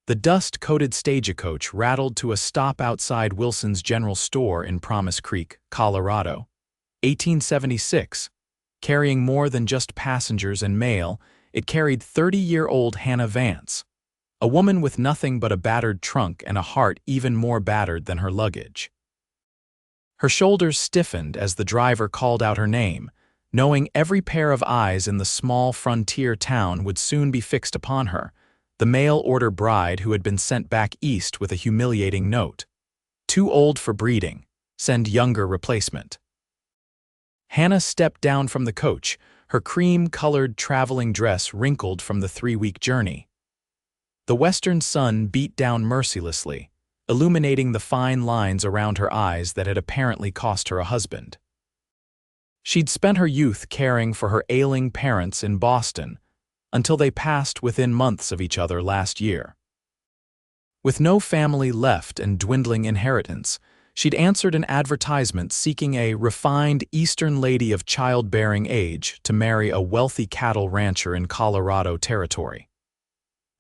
The dust-coated stagecoach rattled to a stop outside Wilson's General Store in Promise Creek, Colorado. 1876. Carrying more than just passengers and mail, it carried 30-year-old Hannah Vance, a woman with nothing but a battered trunk and a heart even more battered than her luggage. Her shoulders stiffened as the driver called out her name, knowing every pair of eyes in the small frontier town would soon be fixed upon her, the mail-order bride who had been sent back east with a humiliating note. Too old for breeding. Send younger replacement. Hannah stepped down from the coach, her cream-colored traveling dress wrinkled from the 3-week journey. The western sun beat down mercilessly, illuminating the fine lines around her eyes that had apparently cost her a husband. She'd spent her youth caring for her ailing parents in Boston, until they passed within months of each other last year. With no family left and dwindling inheritance, she'd answered an advertisement seeking a refined Eastern lady of childbearing age to marry a wealthy cattle rancher in Colorado Territory.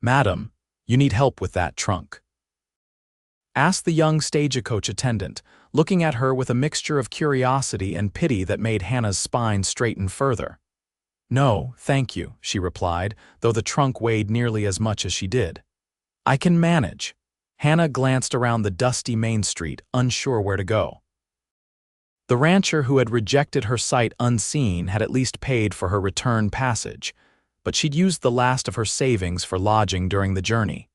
"Madam, you need help with that trunk," asked the young stagecoach attendant, looking at her with a mixture of curiosity and pity that made Hannah's spine straighten further. "No, thank you," she replied, though the trunk weighed nearly as much as she did. "I can manage." Hannah glanced around the dusty Main Street, unsure where to go. The rancher who had rejected her sight unseen had at least paid for her return passage, but she'd used the last of her savings for lodging during the journey.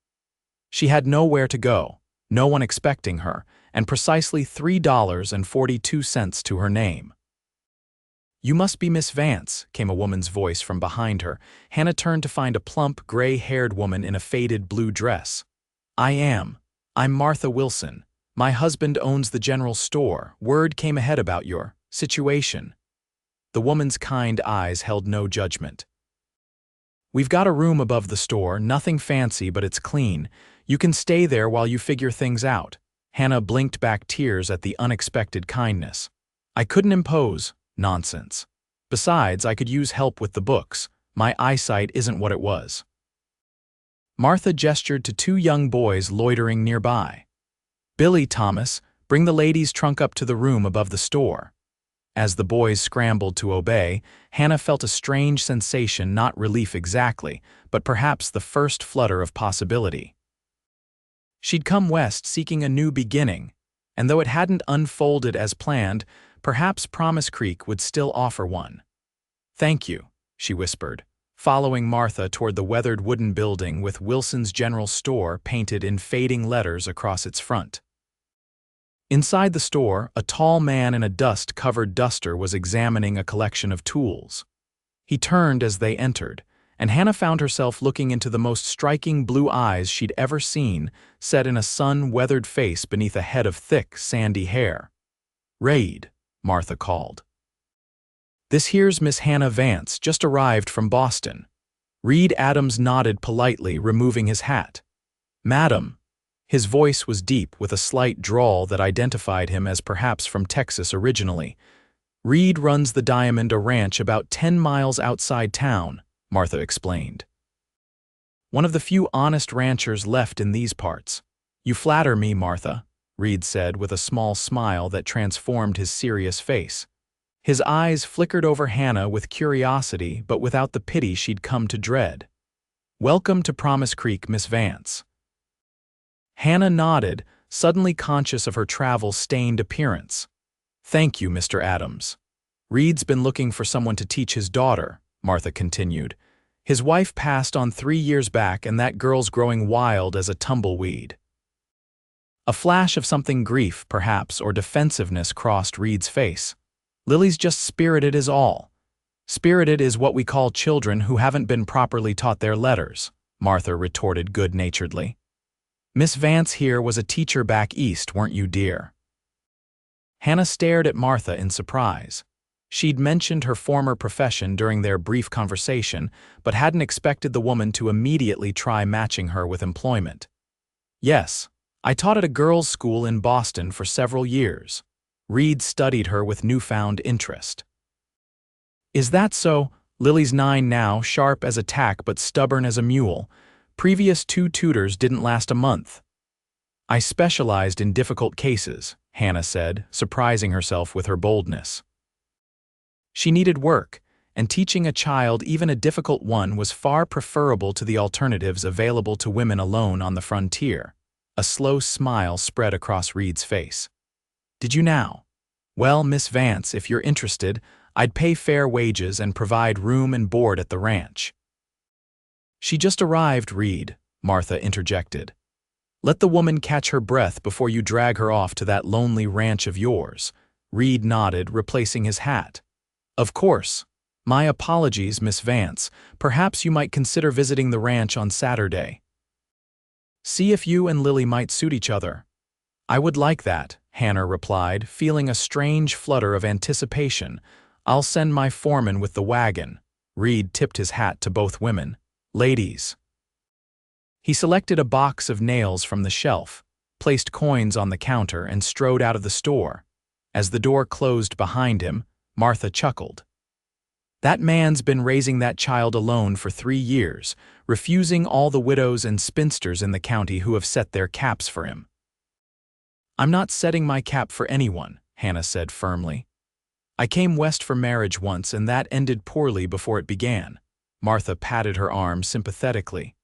She had nowhere to go, no one expecting her, and precisely $3.42 to her name. "You must be Miss Vance," came a woman's voice from behind her. Hannah turned to find a plump, gray-haired woman in a faded blue dress. "I am. I'm Martha Wilson. My husband owns the general store. Word came ahead about your situation." The woman's kind eyes held no judgment. "We've got a room above the store, nothing fancy, but it's clean. You can stay there while you figure things out." Hannah blinked back tears at the unexpected kindness. "I couldn't impose. Nonsense. Besides, I could use help with the books. My eyesight isn't what it was." Martha gestured to 2 young boys loitering nearby. "Billy, Thomas, bring the lady's trunk up to the room above the store." As the boys scrambled to obey, Hannah felt a strange sensation, not relief exactly, but perhaps the first flutter of possibility. She'd come west seeking a new beginning, and though it hadn't unfolded as planned, perhaps Promise Creek would still offer one. "Thank you," she whispered, following Martha toward the weathered wooden building with Wilson's General Store painted in fading letters across its front. Inside the store, a tall man in a dust-covered duster was examining a collection of tools. He turned as they entered, and Hannah found herself looking into the most striking blue eyes she'd ever seen, set in a sun-weathered face beneath a head of thick, sandy hair. "Reid," Martha called. "This here's Miss Hannah Vance, just arrived from Boston." Reid Adams nodded politely, removing his hat. "Madam." His voice was deep, with a slight drawl that identified him as perhaps from Texas originally. "Reid runs the Diamond, a ranch about 10 miles outside town," Martha explained. "One of the few honest ranchers left in these parts." "You flatter me, Martha," Reid said with a small smile that transformed his serious face. His eyes flickered over Hannah with curiosity but without the pity she'd come to dread. "Welcome to Promise Creek, Miss Vance." Hannah nodded, suddenly conscious of her travel-stained appearance. "Thank you, Mr. Adams. Reid's been looking for someone to teach his daughter," Martha continued. "His wife passed on 3 years back, and that girl's growing wild as a tumbleweed." A flash of something grief, perhaps, or defensiveness crossed Reid's face. "Lily's just spirited is all." "Spirited is what we call children who haven't been properly taught their letters," Martha retorted good-naturedly. "Miss Vance here was a teacher back east, weren't you, dear?" Hannah stared at Martha in surprise. She'd mentioned her former profession during their brief conversation, but hadn't expected the woman to immediately try matching her with employment. "Yes, I taught at a girls' school in Boston for several years." Reid studied her with newfound interest. "Is that so? Lily's 9 now, sharp as a tack but stubborn as a mule. Previous 2 tutors didn't last a month. I specialized in difficult cases, Hannah said, surprising herself with her boldness. She needed work, and teaching a child, even a difficult one, was far preferable to the alternatives available to women alone on the frontier. A slow smile spread across Reid's face. Did you now? Well, Miss Vance, if you're interested, I'd pay fair wages and provide room and board at the ranch. She just arrived, Reid, Martha interjected. Let the woman catch her breath before you drag her off to that lonely ranch of yours. Reid nodded, replacing his hat. Of course. My apologies, Miss Vance. Perhaps you might consider visiting the ranch on Saturday. See if you and Lily might suit each other. I would like that, Hannah replied, feeling a strange flutter of anticipation. I'll send my foreman with the wagon. Reid tipped his hat to both women. Ladies. He selected a box of nails from the shelf, placed coins on the counter, and strode out of the store. As the door closed behind him, Martha chuckled. That man's been raising that child alone for 3 years, refusing all the widows and spinsters in the county who have set their caps for him. I'm not setting my cap for anyone, Hannah said firmly. I came west for marriage once, and that ended poorly before it began. Martha patted her arm sympathetically.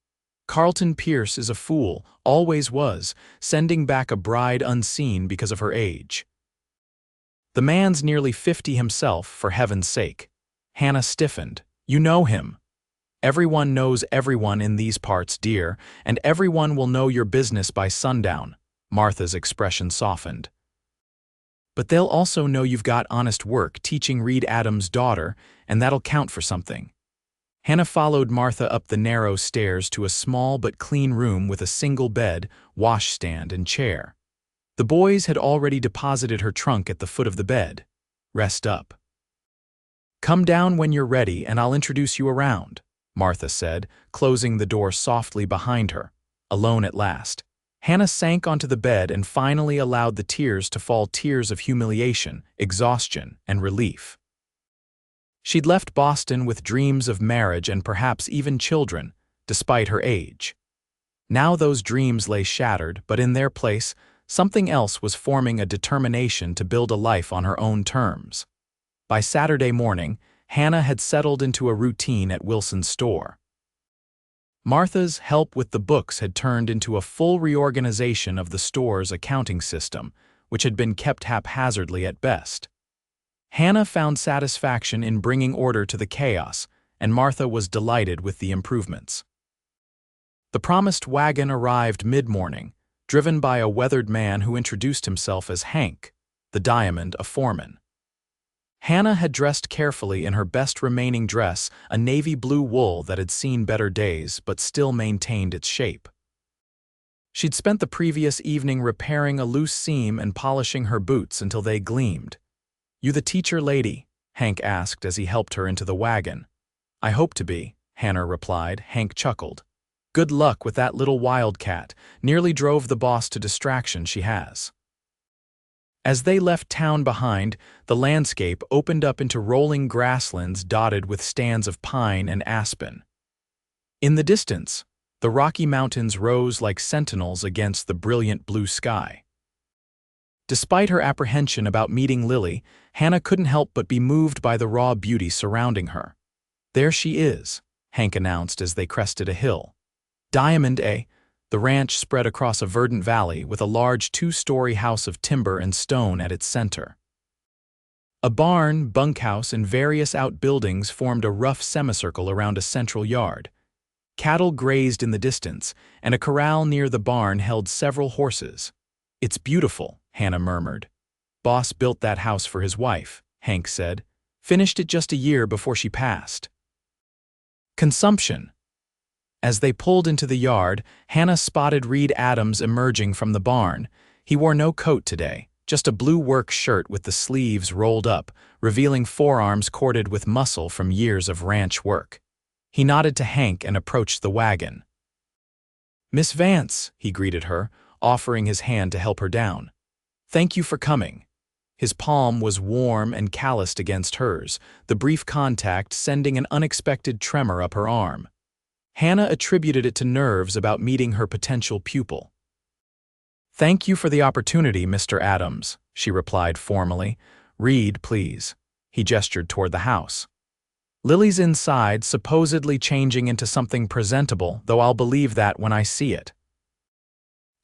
Carlton Pierce is a fool, always was, sending back a bride unseen because of her age. The man's nearly 50 himself, for heaven's sake. Hannah stiffened. You know him. Everyone knows everyone in these parts, dear, and everyone will know your business by sundown. Martha's expression softened. But they'll also know you've got honest work teaching Reid Adams' daughter, and that'll count for something. Hannah followed Martha up the narrow stairs to a small but clean room with a single bed, washstand, and chair. The boys had already deposited her trunk at the foot of the bed. Rest up. Come down when you're ready and I'll introduce you around, Martha said, closing the door softly behind her. Alone at last, Hannah sank onto the bed and finally allowed the tears to fall, tears of humiliation, exhaustion, and relief. She'd left Boston with dreams of marriage and perhaps even children, despite her age. Now those dreams lay shattered, but in their place, something else was forming, a determination to build a life on her own terms. By Saturday morning, Hannah had settled into a routine at Wilson's store. Martha's help with the books had turned into a full reorganization of the store's accounting system, which had been kept haphazardly at best. Hannah found satisfaction in bringing order to the chaos, and Martha was delighted with the improvements. The promised wagon arrived mid-morning, driven by a weathered man who introduced himself as Hank, the diamond, a foreman. Hannah had dressed carefully in her best remaining dress, a navy blue wool that had seen better days but still maintained its shape. She'd spent the previous evening repairing a loose seam and polishing her boots until they gleamed. You the teacher, lady? Hank asked as he helped her into the wagon. I hope to be, Hannah replied. Hank chuckled. Good luck with that little wildcat, nearly drove the boss to distraction she has. As they left town behind, the landscape opened up into rolling grasslands dotted with stands of pine and aspen. In the distance, the Rocky Mountains rose like sentinels against the brilliant blue sky. Despite her apprehension about meeting Lily, Hannah couldn't help but be moved by the raw beauty surrounding her. There she is, Hank announced as they crested a hill. Diamond, eh? The ranch spread across a verdant valley with a large 2-story house of timber and stone at its center. A barn, bunkhouse, and various outbuildings formed a rough semicircle around a central yard. Cattle grazed in the distance, and a corral near the barn held several horses. It's beautiful, Hannah murmured. Boss built that house for his wife, Hank said. Finished it just a year before she passed. Consumption. As they pulled into the yard, Hannah spotted Reid Adams emerging from the barn. He wore no coat today, just a blue work shirt with the sleeves rolled up, revealing forearms corded with muscle from years of ranch work. He nodded to Hank and approached the wagon. Miss Vance, he greeted her, offering his hand to help her down. Thank you for coming. His palm was warm and calloused against hers, the brief contact sending an unexpected tremor up her arm. Hannah attributed it to nerves about meeting her potential pupil. "Thank you for the opportunity, Mr. Adams," she replied formally. "Read, please." He gestured toward the house. "Lily's inside, supposedly changing into something presentable, though I'll believe that when I see it."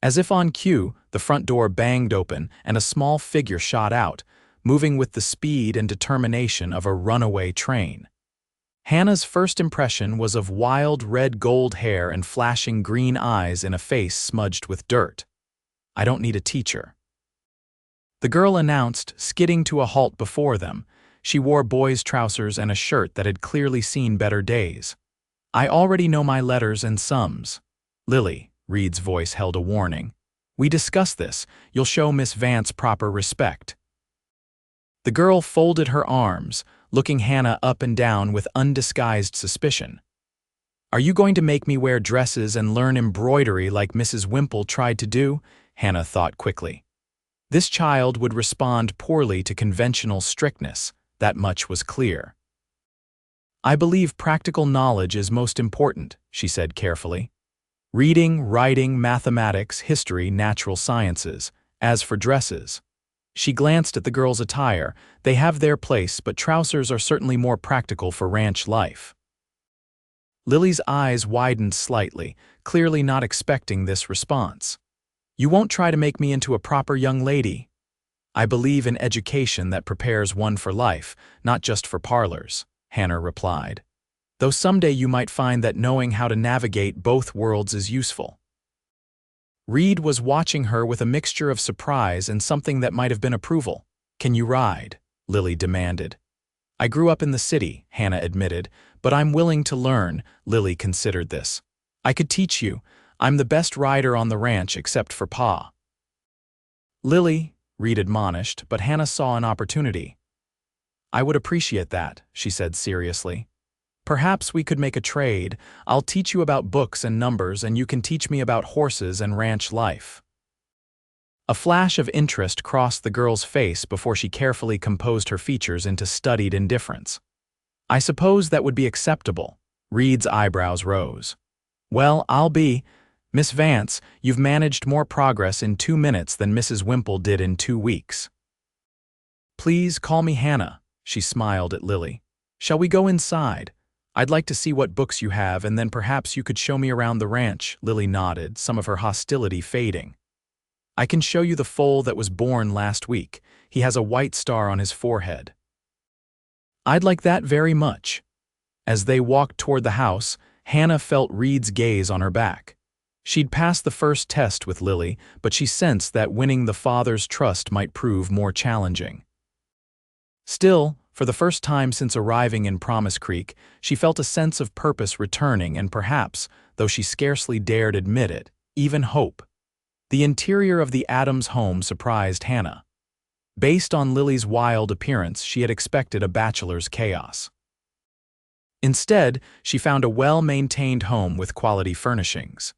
As if on cue, the front door banged open and a small figure shot out, moving with the speed and determination of a runaway train. Hannah's first impression was of wild red-gold hair and flashing green eyes in a face smudged with dirt. "I don't need a teacher," the girl announced, skidding to a halt before them. She wore boys' trousers and a shirt that had clearly seen better days. "I already know my letters and sums." "Lily," Reid's voice held a warning. "We discussed this. You'll show Miss Vance proper respect." The girl folded her arms, looking Hannah up and down with undisguised suspicion. "Are you going to make me wear dresses and learn embroidery like Mrs. Wimple tried to do?" Hannah thought quickly. This child would respond poorly to conventional strictness, that much was clear. "I believe practical knowledge is most important," she said carefully. "Reading, writing, mathematics, history, natural sciences. As for dresses." She glanced at the girl's attire. "They have their place, but trousers are certainly more practical for ranch life." Lily's eyes widened slightly, clearly not expecting this response. "You won't try to make me into a proper young lady?" "I believe in education that prepares one for life, not just for parlors," Hannah replied. "Though someday you might find that knowing how to navigate both worlds is useful." Reid was watching her with a mixture of surprise and something that might have been approval. "Can you ride?" Lily demanded. "I grew up in the city," Hannah admitted, "but I'm willing to learn." Lily considered this. "I could teach you. I'm the best rider on the ranch except for Pa." "Lily," Reid admonished, but Hannah saw an opportunity. "I would appreciate that," she said seriously. "Perhaps we could make a trade. I'll teach you about books and numbers, and you can teach me about horses and ranch life." A flash of interest crossed the girl's face before she carefully composed her features into studied indifference. "I suppose that would be acceptable." Reid's eyebrows rose. "Well, I'll be—" "Miss Vance, you've managed more progress in 2 minutes than Mrs. Wimple did in 2 weeks." "Please call me Hannah," she smiled at Lily. "Shall we go inside? I'd like to see what books you have, and then perhaps you could show me around the ranch." Lily nodded, some of her hostility fading. "I can show you the foal that was born last week. He has a white star on his forehead." "I'd like that very much." As they walked toward the house, Hannah felt Reid's gaze on her back. She'd passed the first test with Lily, but she sensed that winning the father's trust might prove more challenging. Still, for the first time since arriving in Promise Creek, she felt a sense of purpose returning and perhaps, though she scarcely dared admit it, even hope. The interior of the Adams home surprised Hannah. Based on Lily's wild appearance, she had expected a bachelor's chaos. Instead, she found a well-maintained home with quality furnishings.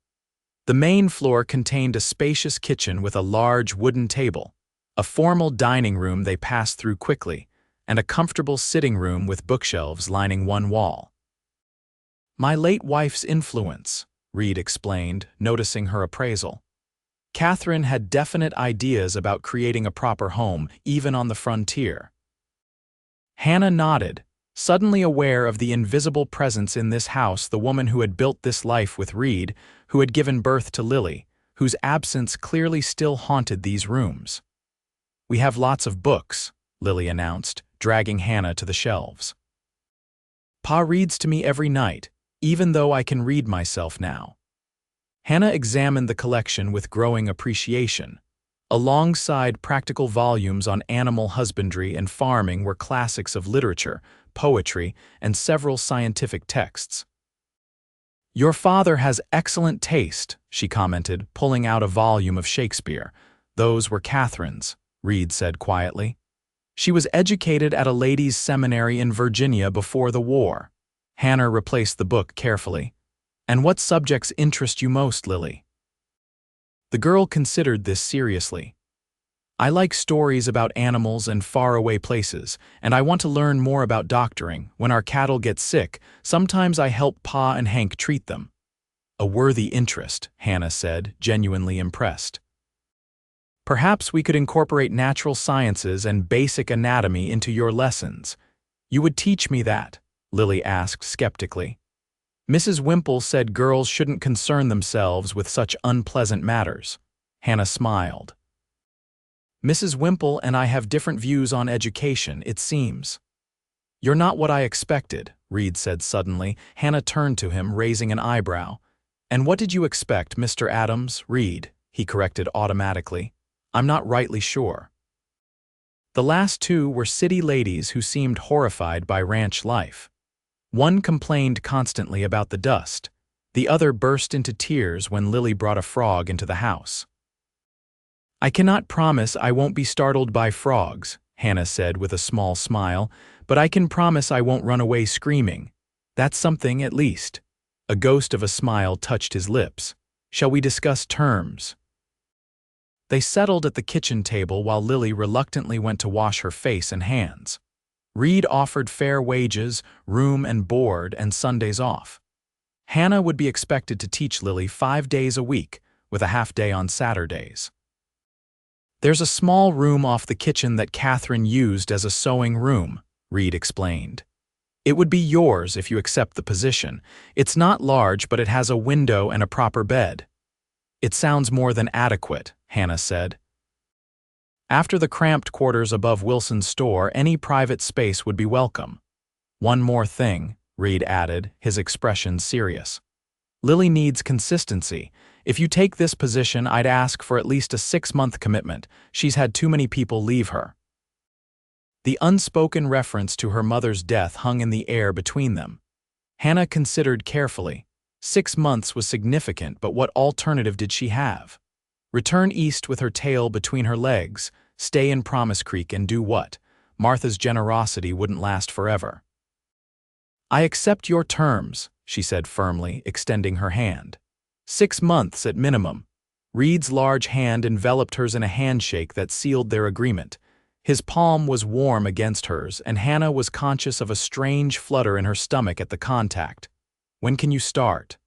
The main floor contained a spacious kitchen with a large wooden table, a formal dining room they passed through quickly, and a comfortable sitting room with bookshelves lining one wall. "My late wife's influence," Reid explained, noticing her appraisal. Catherine had definite ideas about creating a proper home, even on the frontier. Hannah nodded, suddenly aware of the invisible presence in this house, the woman who had built this life with Reid, who had given birth to Lily, whose absence clearly still haunted these rooms. "We have lots of books," Lily announced, dragging Hannah to the shelves. "Pa reads to me every night, even though I can read myself now." Hannah examined the collection with growing appreciation. Alongside practical volumes on animal husbandry and farming were classics of literature, poetry, and several scientific texts. "Your father has excellent taste," she commented, pulling out a volume of Shakespeare. "Those were Catherine's," Reid said quietly. "She was educated at a ladies' seminary in Virginia before the war." Hannah replaced the book carefully. "And what subjects interest you most, Lily?" The girl considered this seriously. I like stories about animals and faraway places, and I want to learn more about doctoring. When our cattle get sick, sometimes I help Pa and Hank treat them. A worthy interest, Hannah said, genuinely impressed. Perhaps we could incorporate natural sciences and basic anatomy into your lessons. You would teach me that? Lily asked skeptically. Mrs. Wimple said girls shouldn't concern themselves with such unpleasant matters. Hannah smiled. Mrs. Wimple and I have different views on education, it seems. You're not what I expected, Reid said suddenly. Hannah turned to him, raising an eyebrow. And what did you expect, Mr. Adams? Reid, he corrected automatically. I'm not rightly sure. The last two were city ladies who seemed horrified by ranch life. One complained constantly about the dust. The other burst into tears when Lily brought a frog into the house. I cannot promise I won't be startled by frogs, Hannah said with a small smile, but I can promise I won't run away screaming. That's something, at least. A ghost of a smile touched his lips. Shall we discuss terms? They settled at the kitchen table while Lily reluctantly went to wash her face and hands. Reid offered fair wages, room and board, and Sundays off. Hannah would be expected to teach Lily 5 days a week, with a half-day on Saturdays. There's a small room off the kitchen that Catherine used as a sewing room, Reid explained. It would be yours if you accept the position. It's not large, but it has a window and a proper bed. It sounds more than adequate, Hannah said. After the cramped quarters above Wilson's store, any private space would be welcome. One more thing, Reid added, his expression serious. Lily needs consistency. If you take this position, I'd ask for at least a 6-month commitment. She's had too many people leave her. The unspoken reference to her mother's death hung in the air between them. Hannah considered carefully. 6 months was significant, but what alternative did she have? Return east with her tail between her legs, stay in Promise Creek, and do what? Martha's generosity wouldn't last forever. I accept your terms, she said firmly, extending her hand. 6 months at minimum. Reid's large hand enveloped hers in a handshake that sealed their agreement. His palm was warm against hers, and Hannah was conscious of a strange flutter in her stomach at the contact. When can you start?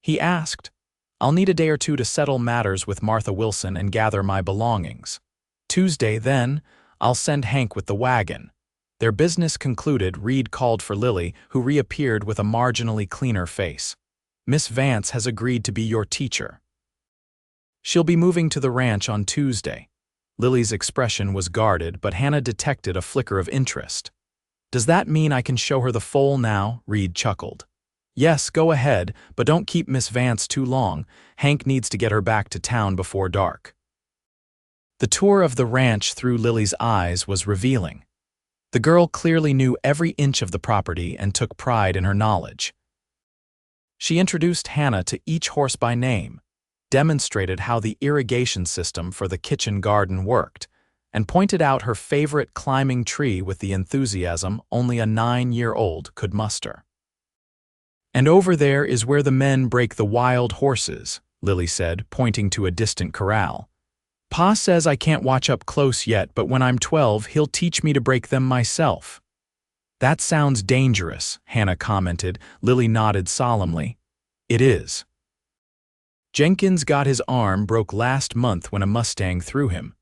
He asked. I'll need a day or two to settle matters with Martha Wilson and gather my belongings. Tuesday, then, I'll send Hank with the wagon. Their business concluded, Reid called for Lily, who reappeared with a marginally cleaner face. Miss Vance has agreed to be your teacher. She'll be moving to the ranch on Tuesday. Lily's expression was guarded, but Hannah detected a flicker of interest. Does that mean I can show her the foal now? Reid chuckled. Yes, go ahead, but don't keep Miss Vance too long. Hank needs to get her back to town before dark. The tour of the ranch through Lily's eyes was revealing. The girl clearly knew every inch of the property and took pride in her knowledge. She introduced Hannah to each horse by name, demonstrated how the irrigation system for the kitchen garden worked, and pointed out her favorite climbing tree with the enthusiasm only a 9-year-old could muster. And over there is where the men break the wild horses, Lily said, pointing to a distant corral. Pa says I can't watch up close yet, but when I'm 12, he'll teach me to break them myself. That sounds dangerous, Hannah commented. Lily nodded solemnly. It is. Jenkins got his arm broke last month when a Mustang threw him.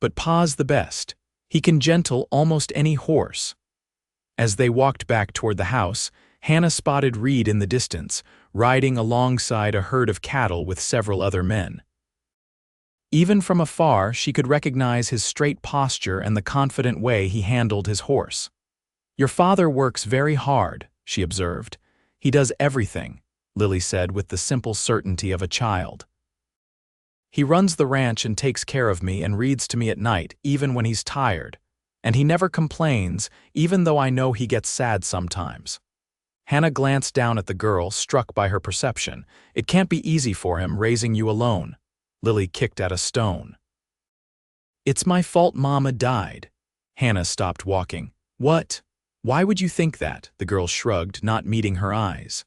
But Pa's the best. He can gentle almost any horse. As they walked back toward the house, Hannah spotted Reid in the distance, riding alongside a herd of cattle with several other men. Even from afar, she could recognize his straight posture and the confident way he handled his horse. Your father works very hard, she observed. He does everything, Lily said with the simple certainty of a child. He runs the ranch and takes care of me and reads to me at night, even when he's tired. And he never complains, even though I know he gets sad sometimes. Hannah glanced down at the girl, struck by her perception. It can't be easy for him, raising you alone. Lily kicked at a stone. It's my fault Mama died. Hannah stopped walking. What? Why would you think that? The girl shrugged, not meeting her eyes.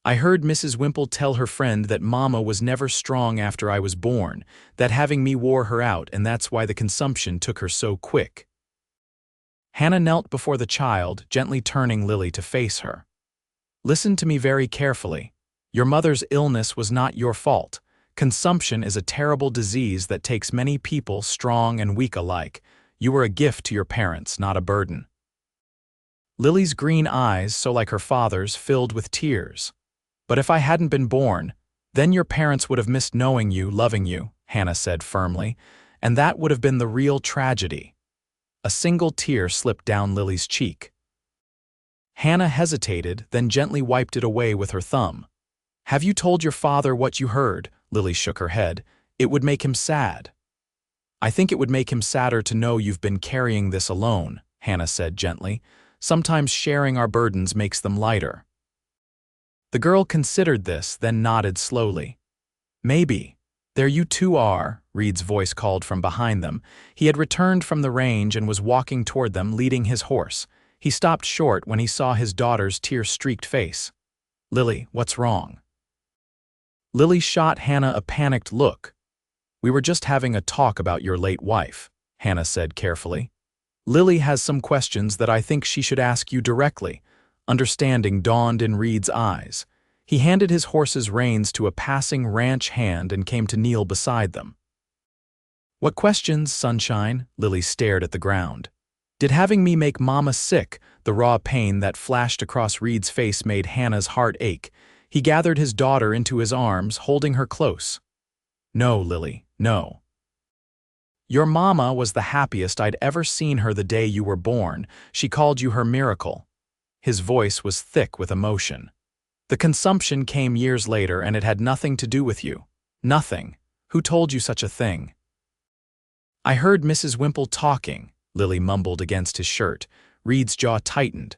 I heard Mrs. Wimple tell her friend that Mama was never strong after I was born, that having me wore her out, and that's why the consumption took her so quick. Hannah knelt before the child, gently turning Lily to face her. Listen to me very carefully. Your mother's illness was not your fault. Consumption is a terrible disease that takes many people, strong and weak alike. You were a gift to your parents, not a burden. Lily's green eyes, so like her father's, filled with tears. But if I hadn't been born, then your parents would have missed knowing you, loving you, Hannah said firmly, and that would have been the real tragedy. A single tear slipped down Lily's cheek. Hannah hesitated, then gently wiped it away with her thumb. Have you told your father what you heard? Lily shook her head. It would make him sad. I think it would make him sadder to know you've been carrying this alone, Hannah said gently. Sometimes sharing our burdens makes them lighter. The girl considered this, then nodded slowly. Maybe. There you two are, Reid's voice called from behind them. He had returned from the range and was walking toward them, leading his horse. He stopped short when he saw his daughter's tear-streaked face. Lily, what's wrong? Lily shot Hannah a panicked look. We were just having a talk about your late wife, Hannah said carefully. Lily has some questions that I think she should ask you directly. Understanding dawned in Reid's eyes. He handed his horse's reins to a passing ranch hand and came to kneel beside them. What questions, sunshine? Lily stared at the ground. Did having me make Mama sick? The raw pain that flashed across Reid's face made Hannah's heart ache. He gathered his daughter into his arms, holding her close. No, Lily, no. Your Mama was the happiest I'd ever seen her the day you were born. She called you her miracle. His voice was thick with emotion. The consumption came years later, and it had nothing to do with you. Nothing. Who told you such a thing? I heard Mrs. Wimple talking, Lily mumbled against his shirt. Reid's jaw tightened.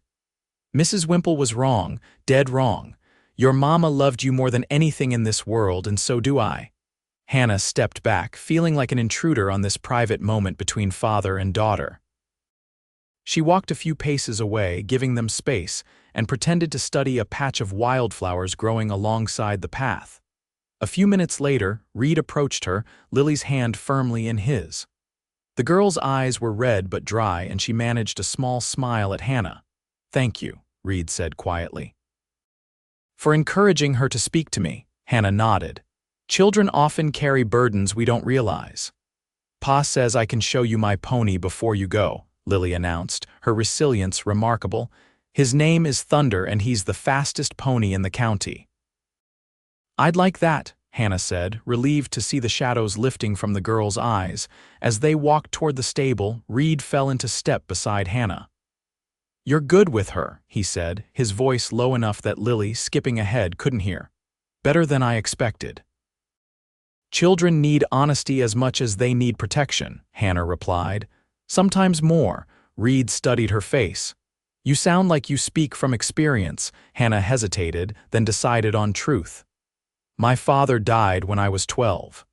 Mrs. Wimple was wrong, dead wrong. Your Mama loved you more than anything in this world, and so do I. Hannah stepped back, feeling like an intruder on this private moment between father and daughter. She walked a few paces away, giving them space, and pretended to study a patch of wildflowers growing alongside the path. A few minutes later, Reid approached her, Lily's hand firmly in his. The girl's eyes were red but dry, and she managed a small smile at Hannah. Thank you, Reid said quietly. For encouraging her to speak to me, Hannah nodded. Children often carry burdens we don't realize. Pa says I can show you my pony before you go, Lily announced, her resilience remarkable. His name is Thunder, and he's the fastest pony in the county. I'd like that, Hannah said, relieved to see the shadows lifting from the girl's eyes. As they walked toward the stable, Reid fell into step beside Hannah. You're good with her, he said, his voice low enough that Lily, skipping ahead, couldn't hear. Better than I expected. Children need honesty as much as they need protection, Hannah replied. Sometimes more. Reid studied her face. You sound like you speak from experience. Hannah hesitated, then decided on truth. My father died when I was 12.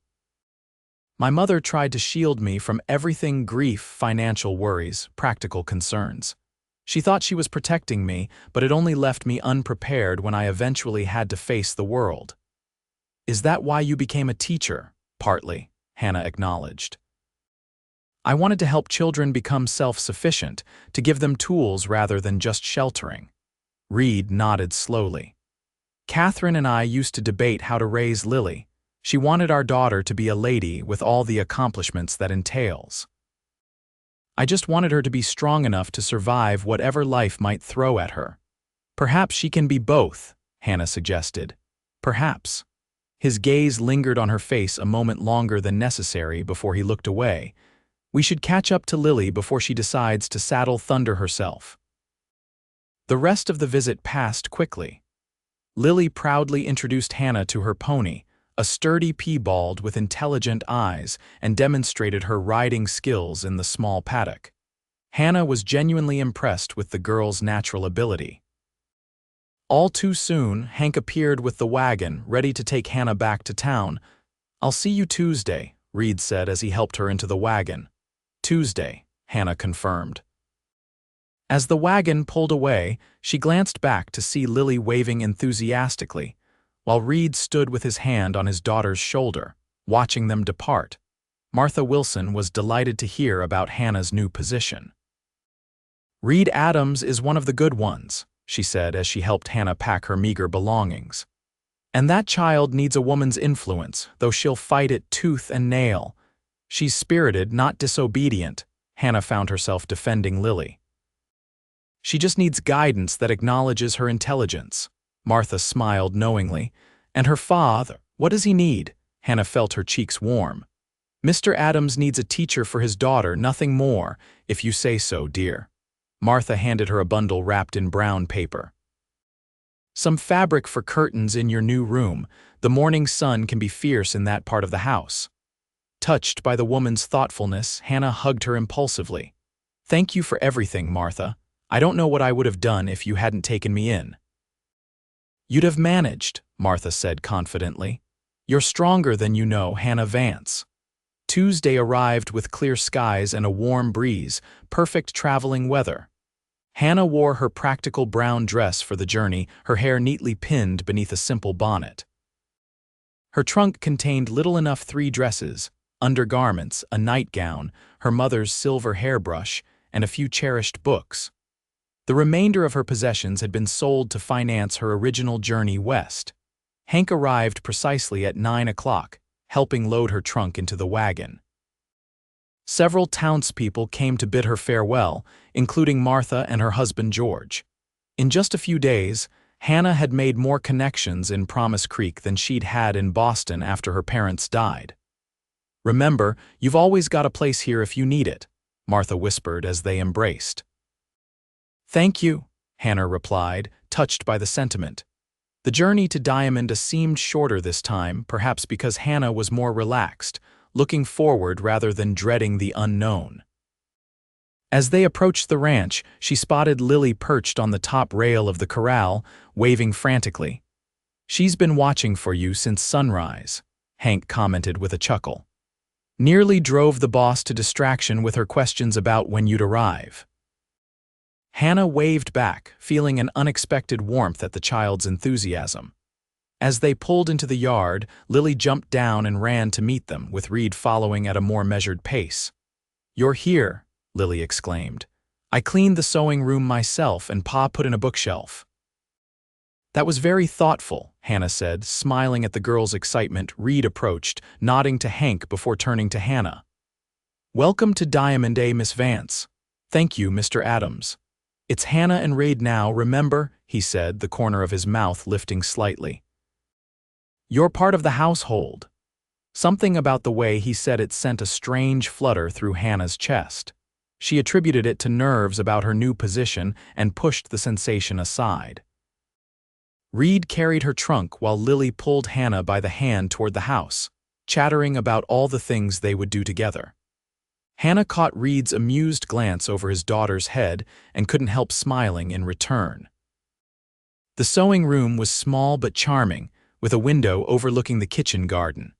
My mother tried to shield me from everything: grief, financial worries, practical concerns. She thought she was protecting me, but it only left me unprepared when I eventually had to face the world. Is that why you became a teacher? Partly, Hannah acknowledged. I wanted to help children become self-sufficient, to give them tools rather than just sheltering. Reid nodded slowly. Catherine and I used to debate how to raise Lily. She wanted our daughter to be a lady with all the accomplishments that entails. I just wanted her to be strong enough to survive whatever life might throw at her. Perhaps she can be both, Hannah suggested. Perhaps. His gaze lingered on her face a moment longer than necessary before he looked away. We should catch up to Lily before she decides to saddle Thunder herself. The rest of the visit passed quickly. Lily proudly introduced Hannah to her pony, a sturdy piebald with intelligent eyes, and demonstrated her riding skills in the small paddock. Hannah was genuinely impressed with the girl's natural ability. All too soon, Hank appeared with the wagon, ready to take Hannah back to town. I'll see you Tuesday, Reid said as he helped her into the wagon. Tuesday, Hannah confirmed. As the wagon pulled away, she glanced back to see Lily waving enthusiastically, while Reid stood with his hand on his daughter's shoulder, watching them depart. Martha Wilson was delighted to hear about Hannah's new position. "Reid Adams is one of the good ones," she said as she helped Hannah pack her meager belongings. "And that child needs a woman's influence, though she'll fight it tooth and nail. She's spirited, not disobedient," Hannah found herself defending Lily. "She just needs guidance that acknowledges her intelligence." Martha smiled knowingly. "And her father, what does he need?" Hannah felt her cheeks warm. "Mr. Adams needs a teacher for his daughter, nothing more, if you say so, dear." Martha handed her a bundle wrapped in brown paper. "Some fabric for curtains in your new room. The morning sun can be fierce in that part of the house." Touched by the woman's thoughtfulness, Hannah hugged her impulsively. "Thank you for everything, Martha. I don't know what I would have done if you hadn't taken me in." "You'd have managed," Martha said confidently. "You're stronger than you know, Hannah Vance." Tuesday arrived with clear skies and a warm breeze, perfect traveling weather. Hannah wore her practical brown dress for the journey, her hair neatly pinned beneath a simple bonnet. Her trunk contained little enough 3 dresses, undergarments, a nightgown, her mother's silver hairbrush, and a few cherished books. The remainder of her possessions had been sold to finance her original journey west. Hank arrived precisely at 9 o'clock, helping load her trunk into the wagon. Several townspeople came to bid her farewell, including Martha and her husband George. In just a few days, Hannah had made more connections in Promise Creek than she'd had in Boston after her parents died. "Remember, you've always got a place here if you need it," Martha whispered as they embraced. "Thank you," Hannah replied, touched by the sentiment. The journey to Diamond seemed shorter this time, perhaps because Hannah was more relaxed, looking forward rather than dreading the unknown. As they approached the ranch, she spotted Lily perched on the top rail of the corral, waving frantically. "She's been watching for you since sunrise," Hank commented with a chuckle. "Nearly drove the boss to distraction with her questions about when you'd arrive." Hannah waved back, feeling an unexpected warmth at the child's enthusiasm. As they pulled into the yard, Lily jumped down and ran to meet them, with Reid following at a more measured pace. "You're here," Lily exclaimed. "I cleaned the sewing room myself and Pa put in a bookshelf." "That was very thoughtful," Hannah said, smiling at the girl's excitement. Reid approached, nodding to Hank before turning to Hannah. "Welcome to Diamond, Miss Vance." "Thank you, Mr. Adams." "It's Hannah and Reid now, remember?" he said, the corner of his mouth lifting slightly. "You're part of the household." Something about the way he said it sent a strange flutter through Hannah's chest. She attributed it to nerves about her new position and pushed the sensation aside. Reid carried her trunk while Lily pulled Hannah by the hand toward the house, chattering about all the things they would do together. Hannah caught Reid's amused glance over his daughter's head and couldn't help smiling in return. The sewing room was small but charming, with a window overlooking the kitchen garden.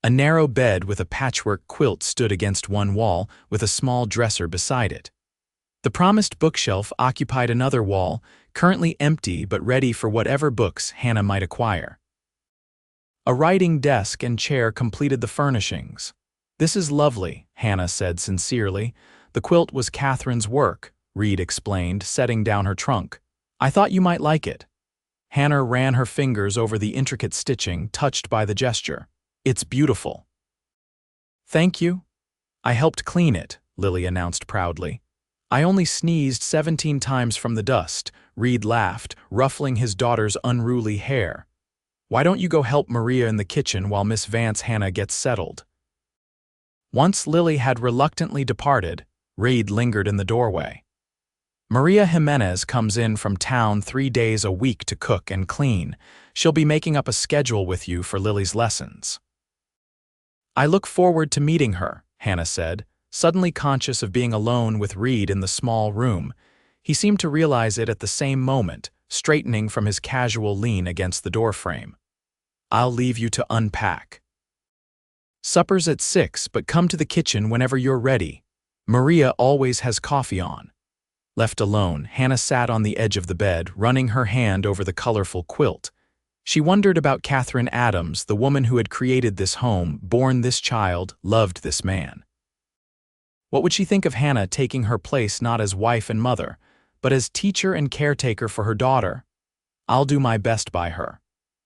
A narrow bed with a patchwork quilt stood against one wall, with a small dresser beside it. The promised bookshelf occupied another wall, currently empty but ready for whatever books Hannah might acquire. A writing desk and chair completed the furnishings. "This is lovely," Hannah said sincerely. "The quilt was Catherine's work," Reid explained, setting down her trunk. "I thought you might like it." Hannah ran her fingers over the intricate stitching, touched by the gesture. "It's beautiful." "Thank you." "I helped clean it," Lily announced proudly. "I only sneezed 17 times from the dust," Reid laughed, ruffling his daughter's unruly hair. "Why don't you go help Maria in the kitchen while Miss Vance Hannah gets settled?" Once Lily had reluctantly departed, Reid lingered in the doorway. "Maria Jimenez comes in from town 3 days a week to cook and clean. She'll be making up a schedule with you for Lily's lessons." "I look forward to meeting her," Hannah said, suddenly conscious of being alone with Reid in the small room. He seemed to realize it at the same moment, straightening from his casual lean against the doorframe. "I'll leave you to unpack. Supper's at 6, but come to the kitchen whenever you're ready. Maria always has coffee on." Left alone, Hannah sat on the edge of the bed, running her hand over the colorful quilt. She wondered about Catherine Adams, the woman who had created this home, born this child, loved this man. What would she think of Hannah taking her place not as wife and mother, but as teacher and caretaker for her daughter? "I'll do my best by her,"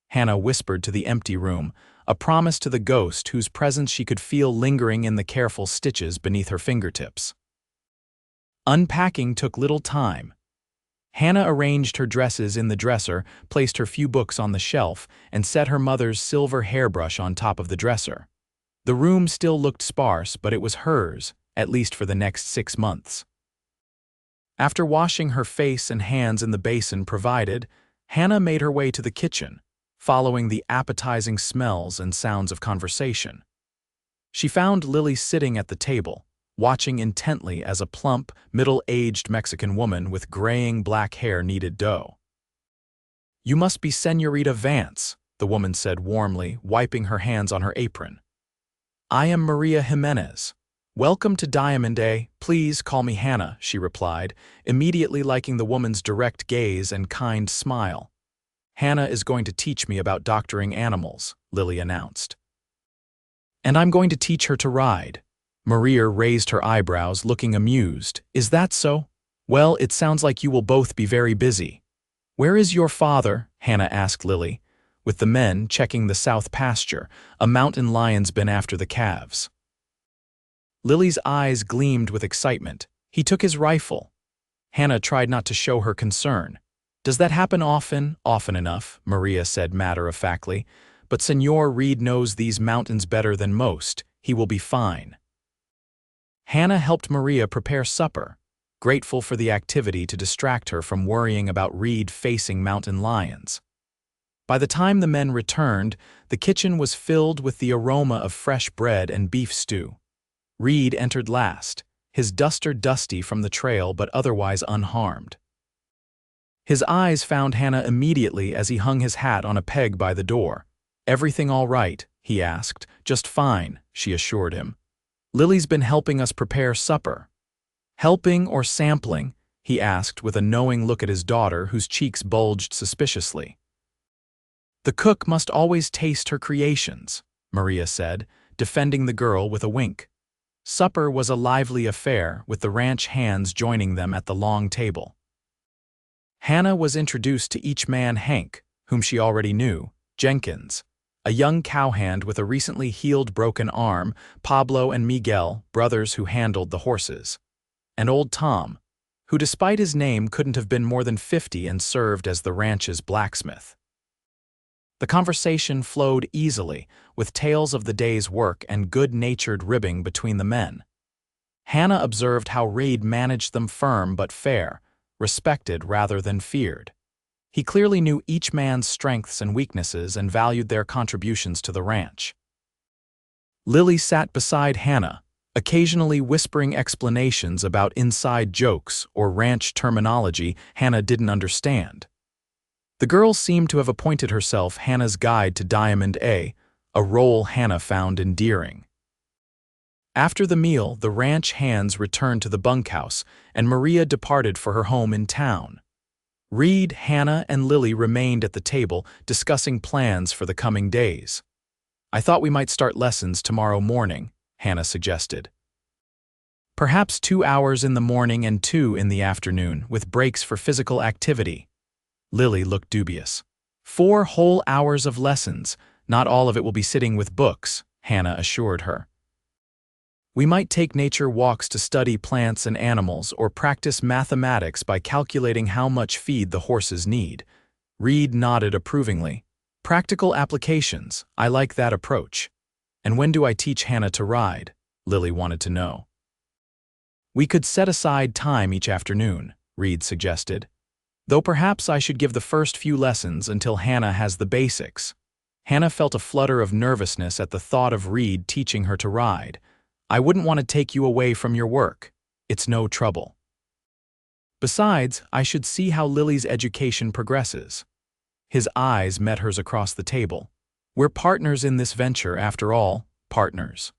Hannah whispered to the empty room, a promise to the ghost whose presence she could feel lingering in the careful stitches beneath her fingertips. Unpacking took little time. Hannah arranged her dresses in the dresser, placed her few books on the shelf, and set her mother's silver hairbrush on top of the dresser. The room still looked sparse, but it was hers, at least for the next 6 months. After washing her face and hands in the basin provided, Hannah made her way to the kitchen, following the appetizing smells and sounds of conversation. She found Lily sitting at the table, watching intently as a plump, middle-aged Mexican woman with graying black hair kneaded dough. "You must be Señorita Vance," the woman said warmly, wiping her hands on her apron. "I am Maria Jimenez. Welcome to Diamond A. Please call me Hannah," she replied, immediately liking the woman's direct gaze and kind smile. "Hannah is going to teach me about doctoring animals," Lily announced. "And I'm going to teach her to ride." Maria raised her eyebrows, looking amused. "Is that so? Well, it sounds like you will both be very busy." "Where is your father?" Hannah asked Lily, with the men checking the south pasture. A mountain lion's been after the calves. Lily's eyes gleamed with excitement. "He took his rifle." Hannah tried not to show her concern. "Does that happen often?" "Often enough," Maria said matter-of-factly. "But Señor Reid knows these mountains better than most. He will be fine." Hannah helped Maria prepare supper, grateful for the activity to distract her from worrying about Reid facing mountain lions. By the time the men returned, the kitchen was filled with the aroma of fresh bread and beef stew. Reid entered last, his duster dusty from the trail but otherwise unharmed. His eyes found Hannah immediately as he hung his hat on a peg by the door. "Everything all right?" he asked. "Just fine," she assured him. "Lily's been helping us prepare supper." "Helping or sampling?" he asked with a knowing look at his daughter, whose cheeks bulged suspiciously. "The cook must always taste her creations," Maria said, defending the girl with a wink. Supper was a lively affair, with the ranch hands joining them at the long table. Hannah was introduced to each man: Hank, whom she already knew, Jenkins, a young cowhand with a recently healed broken arm, Pablo and Miguel, brothers who handled the horses, and old Tom, who despite his name couldn't have been more than 50 and served as the ranch's blacksmith. The conversation flowed easily, with tales of the day's work and good-natured ribbing between the men. Hannah observed how Reid managed them firm but fair, respected rather than feared. He clearly knew each man's strengths and weaknesses and valued their contributions to the ranch. Lily sat beside Hannah, occasionally whispering explanations about inside jokes or ranch terminology Hannah didn't understand. The girl seemed to have appointed herself Hannah's guide to Diamond A, a role Hannah found endearing. After the meal, the ranch hands returned to the bunkhouse, and Maria departed for her home in town. Reid, Hannah, and Lily remained at the table, discussing plans for the coming days. "I thought we might start lessons tomorrow morning," Hannah suggested. "Perhaps 2 hours in the morning and 2 in the afternoon, with breaks for physical activity." Lily looked dubious. 4 whole hours of lessons. Not all of it will be sitting with books," Hannah assured her. "We might take nature walks to study plants and animals or practice mathematics by calculating how much feed the horses need." Reid nodded approvingly. "Practical applications. I like that approach." "And when do I teach Hannah to ride?" Lily wanted to know. "We could set aside time each afternoon," Reid suggested. "Though perhaps I should give the first few lessons until Hannah has the basics." Hannah felt a flutter of nervousness at the thought of Reid teaching her to ride. "I wouldn't want to take you away from your work. It's no trouble. Besides, I should see how Lily's education progresses." His eyes met hers across the table. "We're partners in this venture, after all, partners."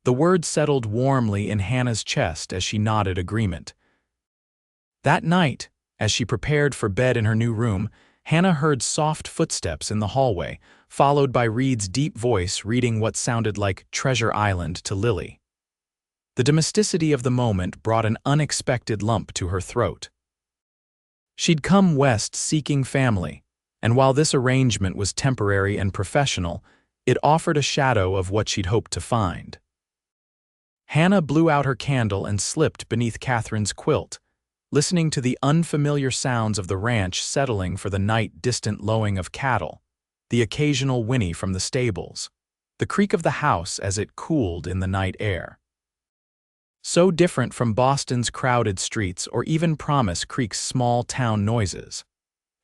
The word settled warmly in Hannah's chest as she nodded agreement. That night, as she prepared for bed in her new room, Hannah heard soft footsteps in the hallway, followed by Reid's deep voice reading what sounded like Treasure Island to Lily. The domesticity of the moment brought an unexpected lump to her throat. She'd come west seeking family, and while this arrangement was temporary and professional, it offered a shadow of what she'd hoped to find. Hannah blew out her candle and slipped beneath Catherine's quilt, listening to the unfamiliar sounds of the ranch settling for the night-distant lowing of cattle, the occasional whinny from the stables, the creak of the house as it cooled in the night air. So different from Boston's crowded streets or even Promise Creek's small-town noises.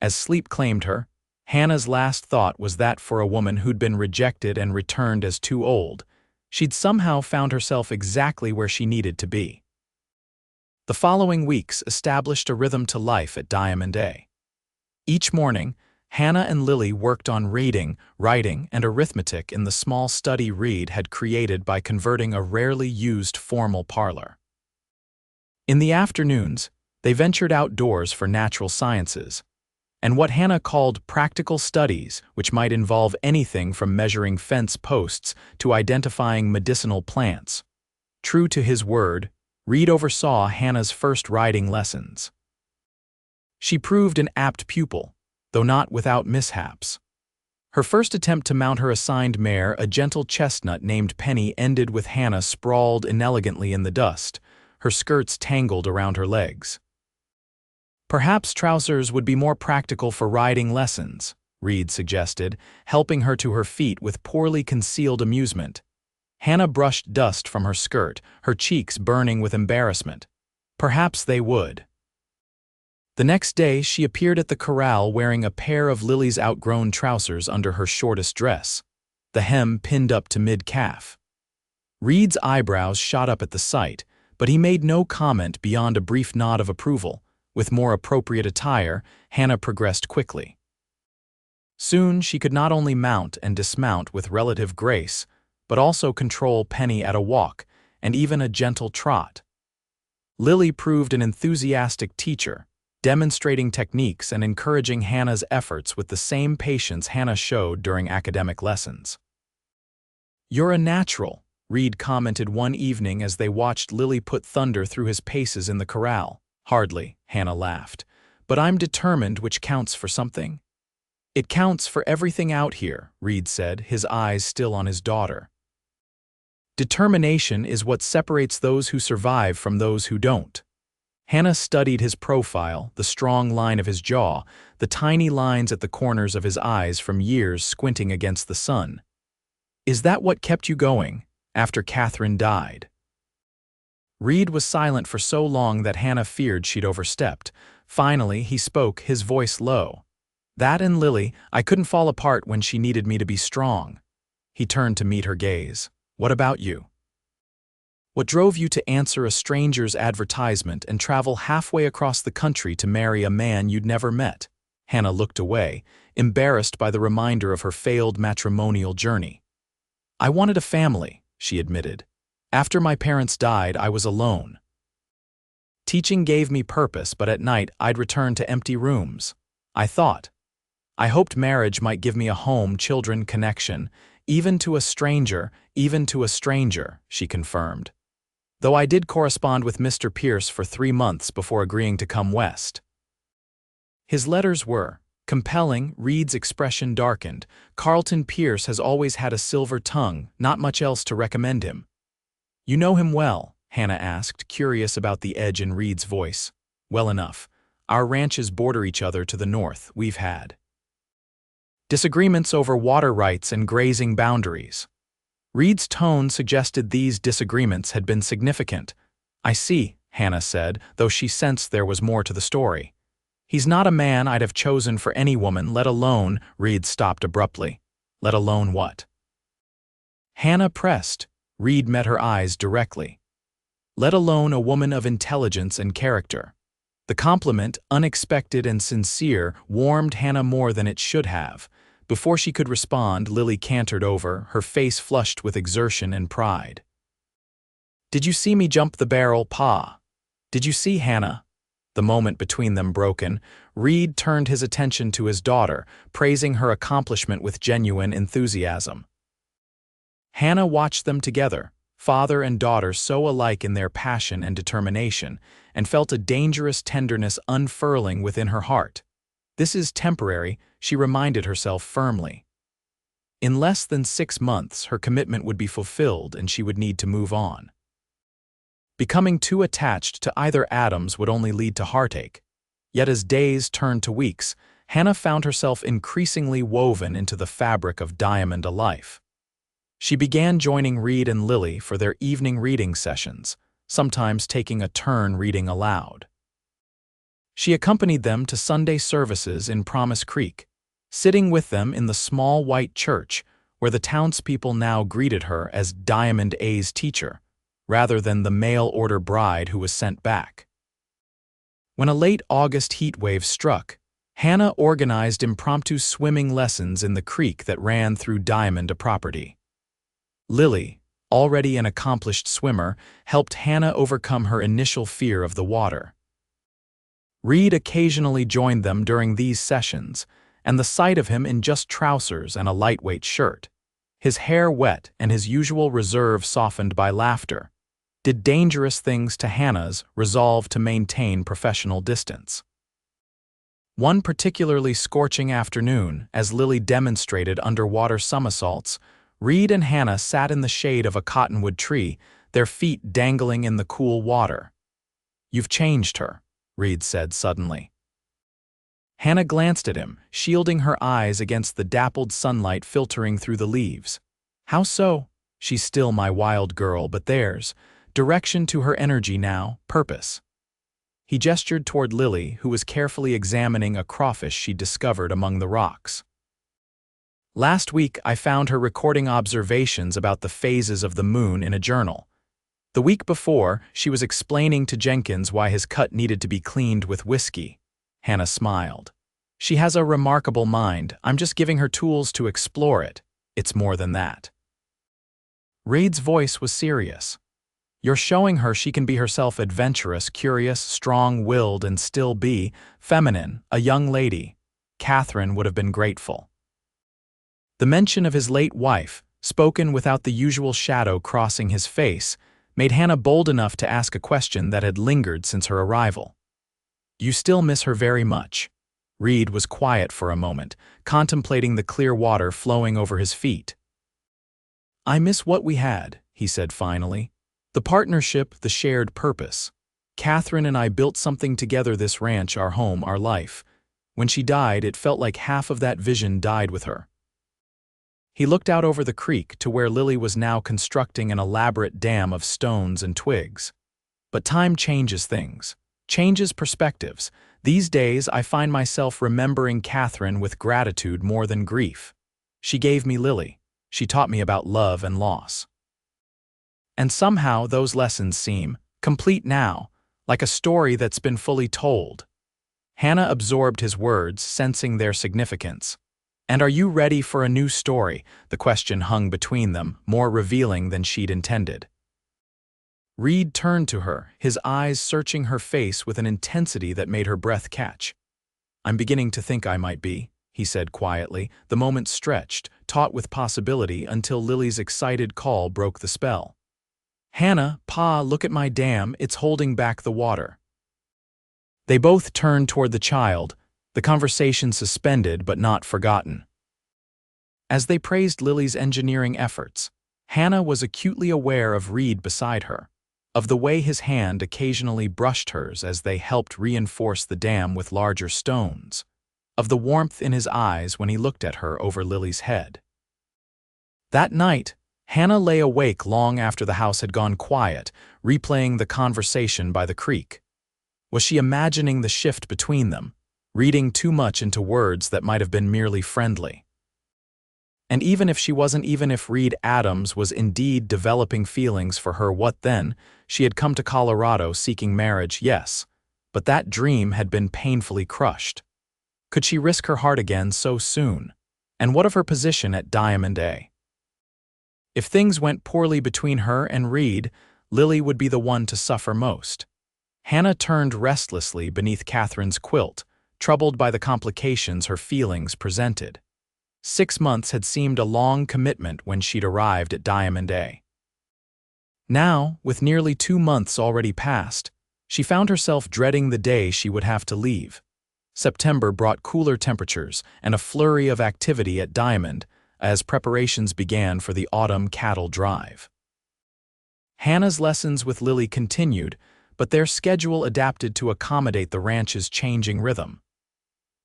As sleep claimed her, Hannah's last thought was that for a woman who'd been rejected and returned as too old, she'd somehow found herself exactly where she needed to be. The following weeks established a rhythm to life at Diamond A. Each morning, Hannah and Lily worked on reading, writing, and arithmetic in the small study Reid had created by converting a rarely used formal parlor. In the afternoons, they ventured outdoors for natural sciences, and what Hannah called practical studies, which might involve anything from measuring fence posts to identifying medicinal plants. True to his word, Reid oversaw Hannah's first riding lessons. She proved an apt pupil, though not without mishaps. Her first attempt to mount her assigned mare, a gentle chestnut named Penny, ended with Hannah sprawled inelegantly in the dust, her skirts tangled around her legs. Perhaps trousers would be more practical for riding lessons, Reid suggested, helping her to her feet with poorly concealed amusement. Hannah brushed dust from her skirt, her cheeks burning with embarrassment. Perhaps they would. The next day, she appeared at the corral wearing a pair of Lily's outgrown trousers under her shortest dress, the hem pinned up to mid-calf. Reid's eyebrows shot up at the sight, but he made no comment beyond a brief nod of approval. With more appropriate attire, Hannah progressed quickly. Soon, she could not only mount and dismount with relative grace, but also control Penny at a walk and even a gentle trot. Lily proved an enthusiastic teacher, demonstrating techniques and encouraging Hannah's efforts with the same patience Hannah showed during academic lessons. "You're a natural," Reid commented one evening as they watched Lily put thunder through his paces in the corral. "Hardly," Hannah laughed, "but I'm determined, which counts for something." "It counts for everything out here," Reid said, his eyes still on his daughter. "Determination is what separates those who survive from those who don't." Hannah studied his profile, the strong line of his jaw, the tiny lines at the corners of his eyes from years squinting against the sun. "Is that what kept you going, after Catherine died?" Reid was silent for so long that Hannah feared she'd overstepped. Finally, he spoke, his voice low. "That and Lily, I couldn't fall apart when she needed me to be strong." He turned to meet her gaze. "What about you? What drove you to answer a stranger's advertisement and travel halfway across the country to marry a man you'd never met?" Hannah looked away, embarrassed by the reminder of her failed matrimonial journey. "I wanted a family," she admitted. "After my parents died, I was alone. Teaching gave me purpose, but at night I'd return to empty rooms. I hoped marriage might give me a home, children, connection, even to a stranger, she confirmed. Though I did correspond with Mr. Pierce for 3 months before agreeing to come west." His letters were compelling. Reid's expression darkened. Carlton Pierce has always had a silver tongue, not much else to recommend him. "You know him well?" Hannah asked, curious about the edge in Reid's voice. "Well enough. Our ranches border each other to the north. We've had disagreements over water rights and grazing boundaries." Reid's tone suggested these disagreements had been significant. "I see," Hannah said, though she sensed there was more to the story. "He's not a man I'd have chosen for any woman, let alone—" Reid stopped abruptly. "Let alone what?" Hannah pressed. Reid met her eyes directly. "Let alone a woman of intelligence and character." The compliment, unexpected and sincere, warmed Hannah more than it should have. Before she could respond, Lily cantered over, her face flushed with exertion and pride. "Did you see me jump the barrel, Pa? Did you see, Hannah?" The moment between them broken, Reid turned his attention to his daughter, praising her accomplishment with genuine enthusiasm. Hannah watched them together, father and daughter so alike in their passion and determination, and felt a dangerous tenderness unfurling within her heart. This is temporary, she reminded herself firmly. In less than 6 months, her commitment would be fulfilled and she would need to move on. Becoming too attached to either Adams would only lead to heartache. Yet as days turned to weeks, Hannah found herself increasingly woven into the fabric of Diamond a life. She began joining Reid and Lily for their evening reading sessions, sometimes taking a turn reading aloud. She accompanied them to Sunday services in Promise Creek, sitting with them in the small white church where the townspeople now greeted her as Diamond A's teacher, rather than the mail-order bride who was sent back. When a late August heat wave struck, Hannah organized impromptu swimming lessons in the creek that ran through Diamond property. Lily, already an accomplished swimmer, helped Hannah overcome her initial fear of the water. Reid occasionally joined them during these sessions, and the sight of him in just trousers and a lightweight shirt, his hair wet and his usual reserve softened by laughter, did dangerous things to Hannah's resolve to maintain professional distance. One particularly scorching afternoon, as Lily demonstrated underwater somersaults, Reid and Hannah sat in the shade of a cottonwood tree, their feet dangling in the cool water. "You've changed her," Reid said suddenly. Hannah glanced at him, shielding her eyes against the dappled sunlight filtering through the leaves. "How so?" "She's still my wild girl, but there's direction to her energy now, purpose." He gestured toward Lily, who was carefully examining a crawfish she discovered among the rocks. "Last week I found her recording observations about the phases of the moon in a journal. The week before, she was explaining to Jenkins why his cut needed to be cleaned with whiskey." Hannah smiled. "She has a remarkable mind. I'm just giving her tools to explore it. It's more than that." Reid's voice was serious. "You're showing her she can be herself, adventurous, curious, strong-willed, and still be feminine, a young lady." Catherine would have been grateful. The mention of his late wife, spoken without the usual shadow crossing his face, made Hannah bold enough to ask a question that had lingered since her arrival. "You still miss her very much?" Reid was quiet for a moment, contemplating the clear water flowing over his feet. "I miss what we had," he said finally. "The partnership, the shared purpose. Catherine and I built something together, this ranch, our home, our life. When she died, it felt like half of that vision died with her." He looked out over the creek to where Lily was now constructing an elaborate dam of stones and twigs. "But time changes things, changes perspectives. These days I find myself remembering Catherine with gratitude more than grief. She gave me Lily. She taught me about love and loss. And somehow those lessons seem complete now, like a story that's been fully told." Hannah absorbed his words, sensing their significance. "And are you ready for a new story?" The question hung between them, more revealing than she'd intended. Reid turned to her, his eyes searching her face with an intensity that made her breath catch. "I'm beginning to think I might be," he said quietly. The moment stretched, taut with possibility, until Lily's excited call broke the spell. "Hannah, Pa, look at my dam, it's holding back the water." They both turned toward the child, the conversation suspended but not forgotten. As they praised Lily's engineering efforts, Hannah was acutely aware of Reid beside her, of the way his hand occasionally brushed hers as they helped reinforce the dam with larger stones, of the warmth in his eyes when he looked at her over Lily's head. That night, Hannah lay awake long after the house had gone quiet, replaying the conversation by the creek. Was she imagining the shift between them, reading too much into words that might have been merely friendly? And even if she wasn't, even if Reid Adams was indeed developing feelings for her, what then? She had come to Colorado seeking marriage, yes, but that dream had been painfully crushed. Could she risk her heart again so soon? And what of her position at Diamond A? If things went poorly between her and Reid, Lily would be the one to suffer most. Hannah turned restlessly beneath Catherine's quilt, troubled by the complications her feelings presented. 6 months had seemed a long commitment when she'd arrived at Diamond A. Now, with nearly 2 months already past, she found herself dreading the day she would have to leave. September brought cooler temperatures and a flurry of activity at Diamond as preparations began for the autumn cattle drive. Hannah's lessons with Lily continued, but their schedule adapted to accommodate the ranch's changing rhythm.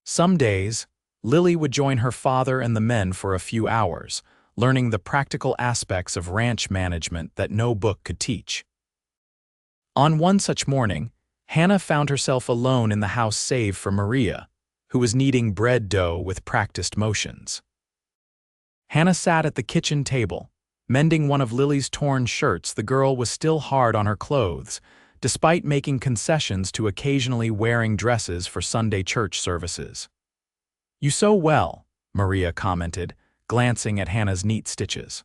Some days, Lily would join her father and the men for a few hours, learning the practical aspects of ranch management that no book could teach. On one such morning, Hannah found herself alone in the house save for Maria, who was kneading bread dough with practiced motions. Hannah sat at the kitchen table. Mending one of Lily's torn shirts, the girl was still hard on her clothes, despite making concessions to occasionally wearing dresses for Sunday church services. "You sew well," Maria commented, glancing at Hannah's neat stitches.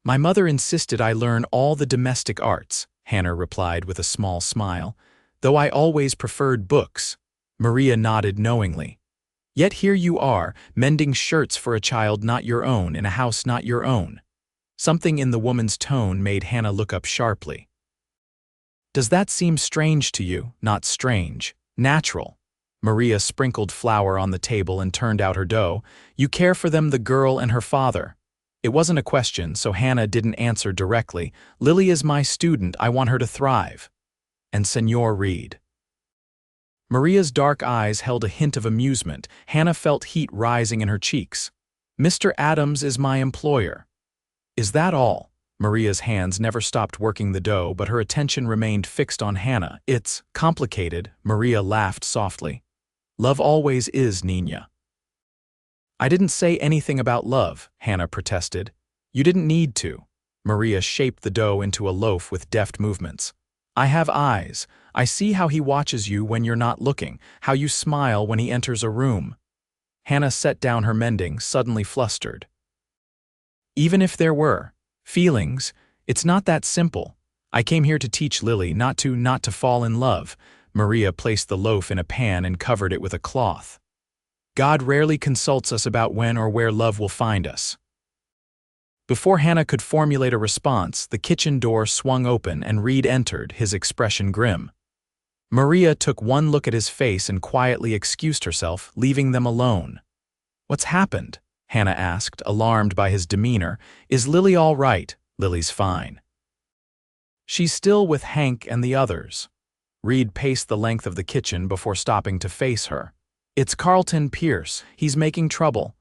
"My mother insisted I learn all the domestic arts," Hannah replied with a small smile, "though I always preferred books." Maria nodded knowingly. "Yet here you are, mending shirts for a child not your own in a house not your own." Something in the woman's tone made Hannah look up sharply. "Does that seem strange to you?" "Not strange. Natural." Maria sprinkled flour on the table and turned out her dough. "You care for them, the girl and her father." It wasn't a question, so Hannah didn't answer directly. "Lily is my student. I want her to thrive." "And Senor Reid." Maria's dark eyes held a hint of amusement. Hannah felt heat rising in her cheeks. "Mr. Adams is my employer." "Is that all?" Maria's hands never stopped working the dough, but her attention remained fixed on Hannah. "It's complicated," Maria laughed softly. "Love always is, Nina." "I didn't say anything about love," Hannah protested. "You didn't need to." Maria shaped the dough into a loaf with deft movements. "I have eyes. I see how he watches you when you're not looking, how you smile when he enters a room." Hannah set down her mending, suddenly flustered. "Even if there were feelings, it's not that simple. I came here to teach Lily not to fall in love." Maria placed the loaf in a pan and covered it with a cloth. "God rarely consults us about when or where love will find us." Before Hannah could formulate a response, the kitchen door swung open and Reid entered, his expression grim. Maria took one look at his face and quietly excused herself, leaving them alone. "What's happened?" Hannah asked, alarmed by his demeanor. "Is Lily all right?" "Lily's fine. She's still with Hank and the others." Reid paced the length of the kitchen before stopping to face her. "It's Carlton Pierce. He's making trouble."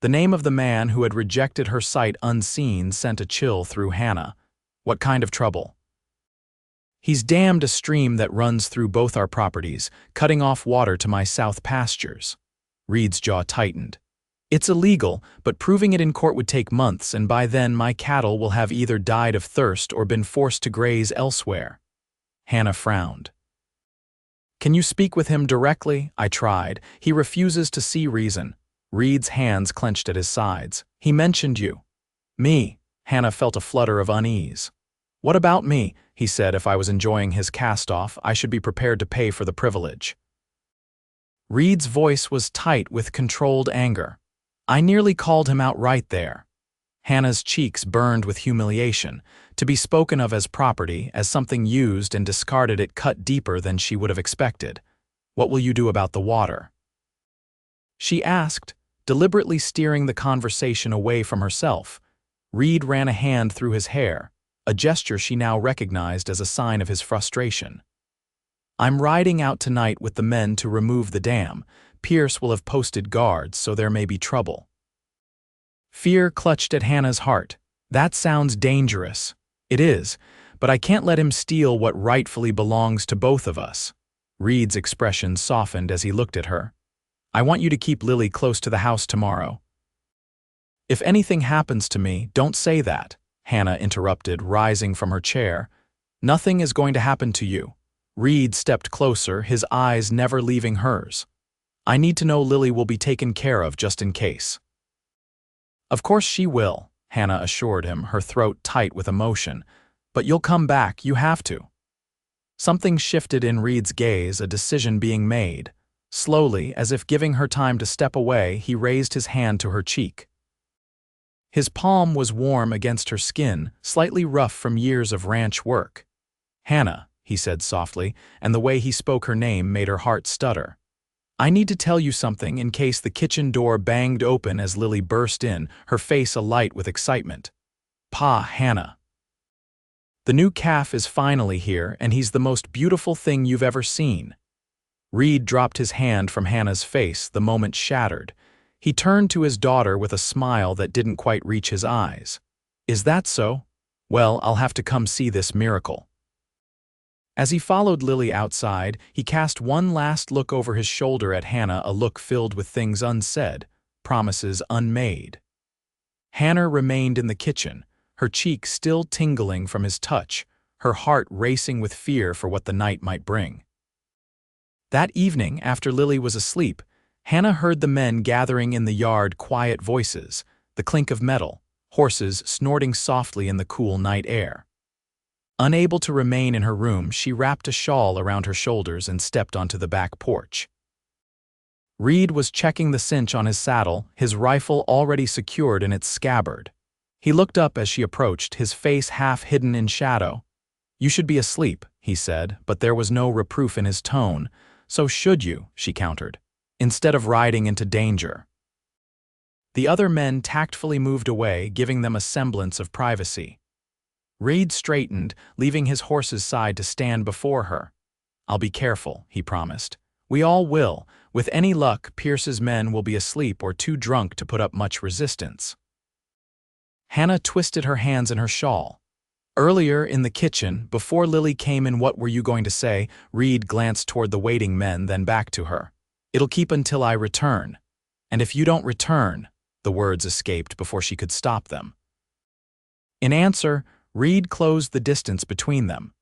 The name of the man who had rejected her sight unseen sent a chill through Hannah. "What kind of trouble?" "He's dammed a stream that runs through both our properties, cutting off water to my south pastures." Reid's jaw tightened. "It's illegal, but proving it in court would take months, and by then my cattle will have either died of thirst or been forced to graze elsewhere." Hannah frowned. "Can you speak with him directly?" "I tried. He refuses to see reason." Reid's hands clenched at his sides. "He mentioned you." "Me?" Hannah felt a flutter of unease. "What about me?" He said if I was enjoying his cast-off, I should be prepared to pay for the privilege. Reid's voice was tight with controlled anger. "I nearly called him out right there." Hannah's cheeks burned with humiliation. To be spoken of as property, as something used and discarded, it cut deeper than she would have expected. "What will you do about the water?" she asked, deliberately steering the conversation away from herself. Reid ran a hand through his hair, a gesture she now recognized as a sign of his frustration. "I'm riding out tonight with the men to remove the dam. Pierce will have posted guards, so there may be trouble." Fear clutched at Hannah's heart. "That sounds dangerous." "It is, but I can't let him steal what rightfully belongs to both of us." Reid's expression softened as he looked at her. "I want you to keep Lily close to the house tomorrow." "If anything happens to me, don't say that," Hannah interrupted, rising from her chair. "Nothing is going to happen to you." Reid stepped closer, his eyes never leaving hers. "I need to know Lily will be taken care of just in case." "Of course she will," Hannah assured him, her throat tight with emotion. "But you'll come back, you have to." Something shifted in Reid's gaze, a decision being made. Slowly, as if giving her time to step away, he raised his hand to her cheek. His palm was warm against her skin, slightly rough from years of ranch work. "Hannah," he said softly, and the way he spoke her name made her heart stutter. "I need to tell you something," in case the kitchen door banged open as Lily burst in, her face alight with excitement. "Pa, Hannah. The new calf is finally here, and he's the most beautiful thing you've ever seen." Reid dropped his hand from Hannah's face, the moment shattered. He turned to his daughter with a smile that didn't quite reach his eyes. "Is that so? Well, I'll have to come see this miracle." As he followed Lily outside, he cast one last look over his shoulder at Hannah, a look filled with things unsaid, promises unmade. Hannah remained in the kitchen, her cheek still tingling from his touch, her heart racing with fear for what the night might bring. That evening, after Lily was asleep, Hannah heard the men gathering in the yard, quiet voices, the clink of metal, horses snorting softly in the cool night air. Unable to remain in her room, she wrapped a shawl around her shoulders and stepped onto the back porch. Reid was checking the cinch on his saddle, his rifle already secured in its scabbard. He looked up as she approached, his face half hidden in shadow. "You should be asleep," he said, but there was no reproof in his tone. "So should you," she countered, "instead of riding into danger." The other men tactfully moved away, giving them a semblance of privacy. Reid straightened, leaving his horse's side to stand before her. "I'll be careful," he promised. "We all will. With any luck, Pierce's men will be asleep or too drunk to put up much resistance." Hannah twisted her hands in her shawl. Earlier in the kitchen, before Lily came in, "What were you going to say?" Reid glanced toward the waiting men, then back to her. "It'll keep until I return. And if you don't return," the words escaped before she could stop them. In answer, Reid closed the distance between them.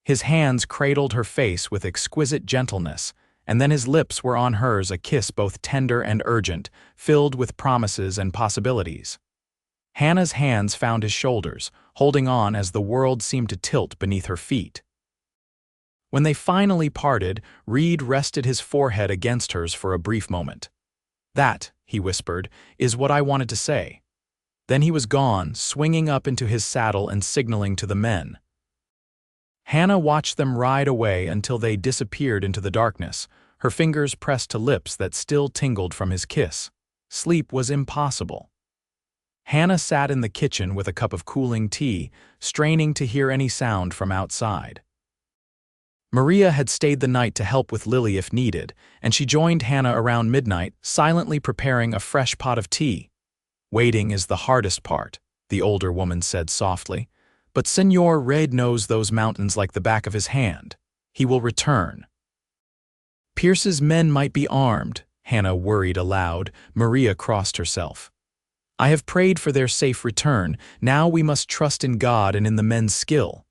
His hands cradled her face with exquisite gentleness, and then his lips were on hers, a kiss both tender and urgent, filled with promises and possibilities. Hannah's hands found his shoulders, holding on as the world seemed to tilt beneath her feet. When they finally parted, Reid rested his forehead against hers for a brief moment. "That," he whispered, "is what I wanted to say." Then he was gone, swinging up into his saddle and signaling to the men. Hannah watched them ride away until they disappeared into the darkness, her fingers pressed to lips that still tingled from his kiss. Sleep was impossible. Hannah sat in the kitchen with a cup of cooling tea, straining to hear any sound from outside. Maria had stayed the night to help with Lily if needed, and she joined Hannah around midnight, silently preparing a fresh pot of tea. "Waiting is the hardest part," the older woman said softly, "but Senor Reid knows those mountains like the back of his hand. He will return." "Pierce's men might be armed," Hannah worried aloud. Maria crossed herself. "I have prayed for their safe return. Now we must trust in God and in the men's skill."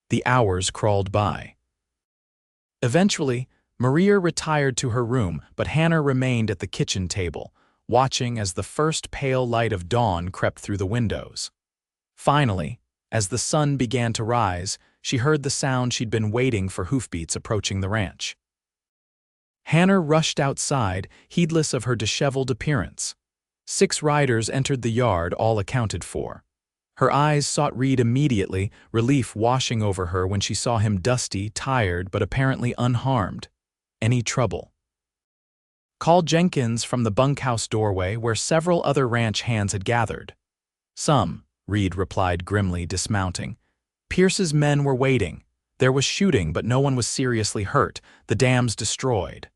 The hours crawled by. Eventually, Maria retired to her room, but Hannah remained at the kitchen table, watching as the first pale light of dawn crept through the windows. Finally, as the sun began to rise, she heard the sound she'd been waiting for, hoofbeats approaching the ranch. Hannah rushed outside, heedless of her disheveled appearance. 6 riders entered the yard, all accounted for. Her eyes sought Reid immediately, relief washing over her when she saw him dusty, tired, but apparently unharmed. "Any trouble?" "Call Jenkins," from the bunkhouse doorway where several other ranch hands had gathered. "Some," Reid replied grimly, dismounting. "Pierce's men were waiting. There was shooting, but no one was seriously hurt. The dams destroyed."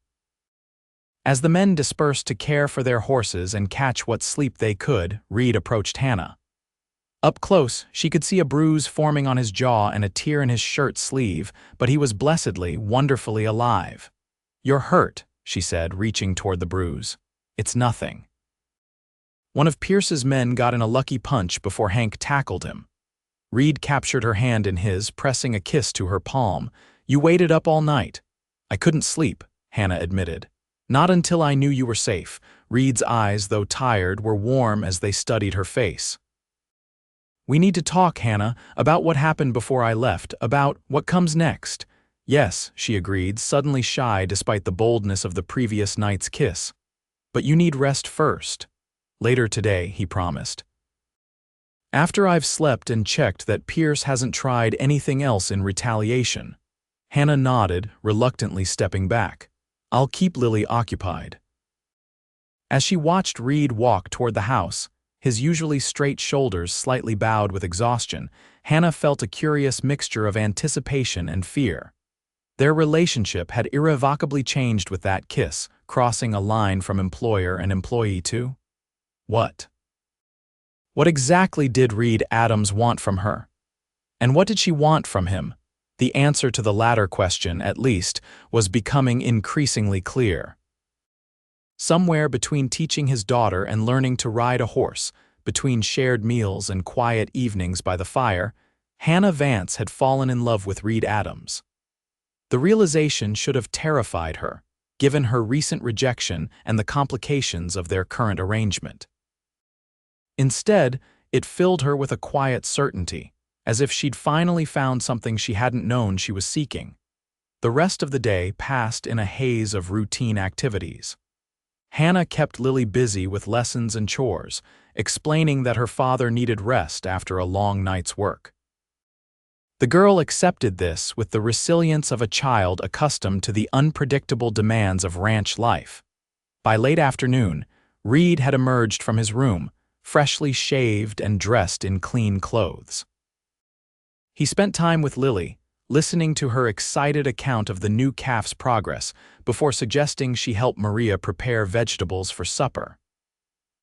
As the men dispersed to care for their horses and catch what sleep they could, Reid approached Hannah. Up close, she could see a bruise forming on his jaw and a tear in his shirt sleeve, but he was blessedly, wonderfully alive. "You're hurt," she said, reaching toward the bruise. "It's nothing." One of Pierce's men got in a lucky punch before Hank tackled him. Reid captured her hand in his, pressing a kiss to her palm. "You waited up all night." "I couldn't sleep," Hannah admitted. "Not until I knew you were safe." Reid's eyes, though tired, were warm as they studied her face. "We need to talk, Hannah, about what happened before I left, about what comes next. Yes, she agreed, suddenly shy despite the boldness of the previous night's kiss. But you need rest first. Later today, he promised. After I've slept and checked that Pierce hasn't tried anything else in retaliation. Hannah nodded, reluctantly stepping back. I'll keep Lily occupied. As she watched Reid walk toward the house, his usually straight shoulders slightly bowed with exhaustion, Hannah felt a curious mixture of anticipation and fear. Their relationship had irrevocably changed with that kiss, crossing a line from employer and employee to what? What exactly did Reid Adams want from her? And what did she want from him? The answer to the latter question, at least, was becoming increasingly clear. Somewhere between teaching his daughter and learning to ride a horse, between shared meals and quiet evenings by the fire, Hannah Vance had fallen in love with Reid Adams. The realization should have terrified her, given her recent rejection and the complications of their current arrangement. Instead, it filled her with a quiet certainty, as if she'd finally found something she hadn't known she was seeking. The rest of the day passed in a haze of routine activities. Hannah kept Lily busy with lessons and chores, explaining that her father needed rest after a long night's work. The girl accepted this with the resilience of a child accustomed to the unpredictable demands of ranch life. By late afternoon, Reid had emerged from his room, freshly shaved and dressed in clean clothes. He spent time with Lily, listening to her excited account of the new calf's progress before suggesting she help Maria prepare vegetables for supper.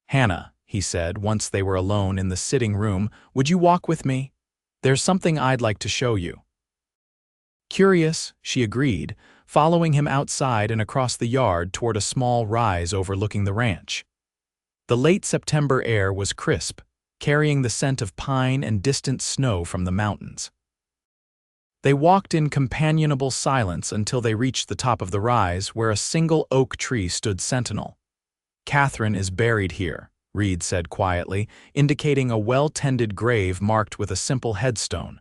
"Hannah," he said once they were alone in the sitting room, "would you walk with me? There's something I'd like to show you." Curious, she agreed, following him outside and across the yard toward a small rise overlooking the ranch. The late September air was crisp, carrying the scent of pine and distant snow from the mountains. They walked in companionable silence until they reached the top of the rise, where a single oak tree stood sentinel. "Catherine is buried here," Reid said quietly, indicating a well-tended grave marked with a simple headstone.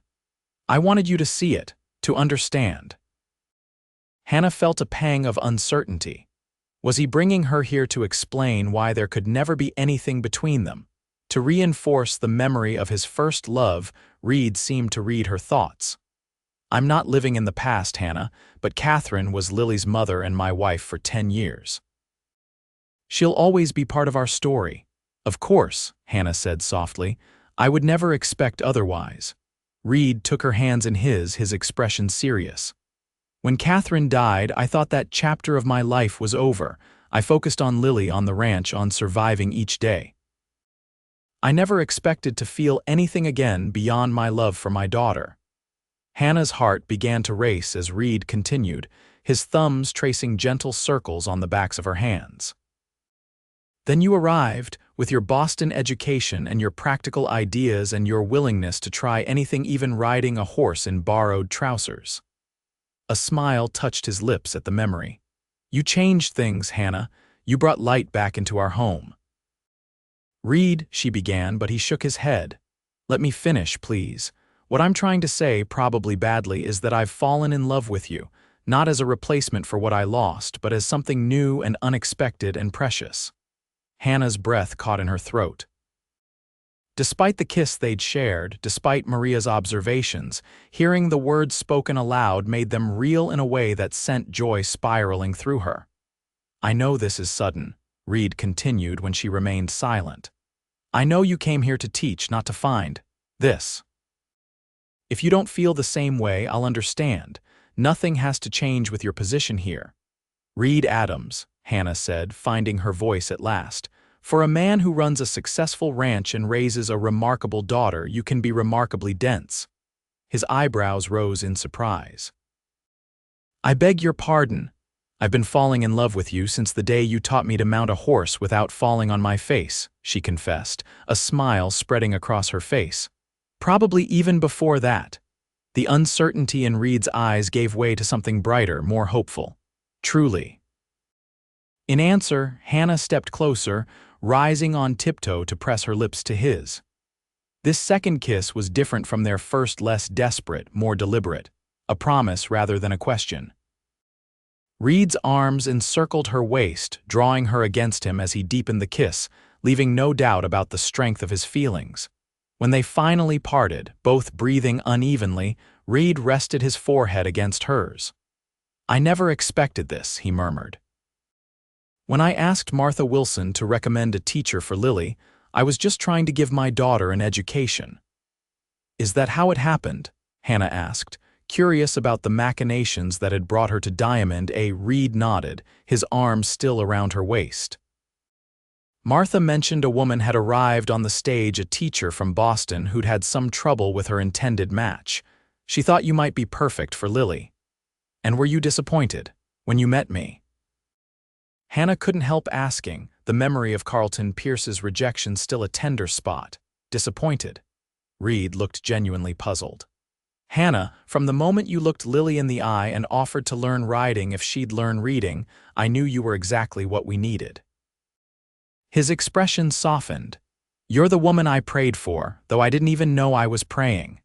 "I wanted you to see it, to understand." Hannah felt a pang of uncertainty. Was he bringing her here to explain why there could never be anything between them? To reinforce the memory of his first love, Reid seemed to read her thoughts. "I'm not living in the past, Hannah, but Catherine was Lily's mother and my wife for 10 years. She'll always be part of our story." "Of course," Hannah said softly. "I would never expect otherwise." Reid took her hands in his expression serious. "When Catherine died, I thought that chapter of my life was over. I focused on Lily on the ranch, on surviving each day. I never expected to feel anything again beyond my love for my daughter." Hannah's heart began to race as Reid continued, his thumbs tracing gentle circles on the backs of her hands. "Then you arrived, with your Boston education and your practical ideas and your willingness to try anything, even riding a horse in borrowed trousers." A smile touched his lips at the memory. "You changed things, Hannah. You brought light back into our home." "Reid," she began, but he shook his head. "Let me finish, please. What I'm trying to say, probably badly, is that I've fallen in love with you, not as a replacement for what I lost, but as something new and unexpected and precious." Hannah's breath caught in her throat. Despite the kiss they'd shared, despite Maria's observations, hearing the words spoken aloud made them real in a way that sent joy spiraling through her. "I know this is sudden," Reid continued when she remained silent. "I know you came here to teach, not to find this. If you don't feel the same way, I'll understand. Nothing has to change with your position here." "Reid Adams," Hannah said, finding her voice at last. "For a man who runs a successful ranch and raises a remarkable daughter, you can be remarkably dense." His eyebrows rose in surprise. "I beg your pardon. I've been falling in love with you since the day you taught me to mount a horse without falling on my face," she confessed, a smile spreading across her face. "Probably even before that." The uncertainty in Reid's eyes gave way to something brighter, more hopeful. "Truly." In answer, Hannah stepped closer, rising on tiptoe to press her lips to his. This second kiss was different from their first, less desperate, more deliberate. a promise rather than a question. Reid's arms encircled her waist, drawing her against him as he deepened the kiss, leaving no doubt about the strength of his feelings. When they finally parted, both breathing unevenly, Reid rested his forehead against hers. "I never expected this," he murmured. "When I asked Martha Wilson to recommend a teacher for Lily, I was just trying to give my daughter an education." "Is that how it happened?" Hannah asked, curious about the machinations that had brought her to Diamond. Reid nodded, his arms still around her waist. "Martha mentioned a woman had arrived on the stage, a teacher from Boston who'd had some trouble with her intended match. She thought you might be perfect for Lily. And were you disappointed when you met me?" Hannah couldn't help asking, the memory of Carlton Pierce's rejection still a tender spot. Disappointed? Reid looked genuinely puzzled. "Hannah, from the moment you looked Lily in the eye and offered to learn riding if she'd learn reading, I knew you were exactly what we needed." His expression softened. "You're the woman I prayed for, though I didn't even know I was praying."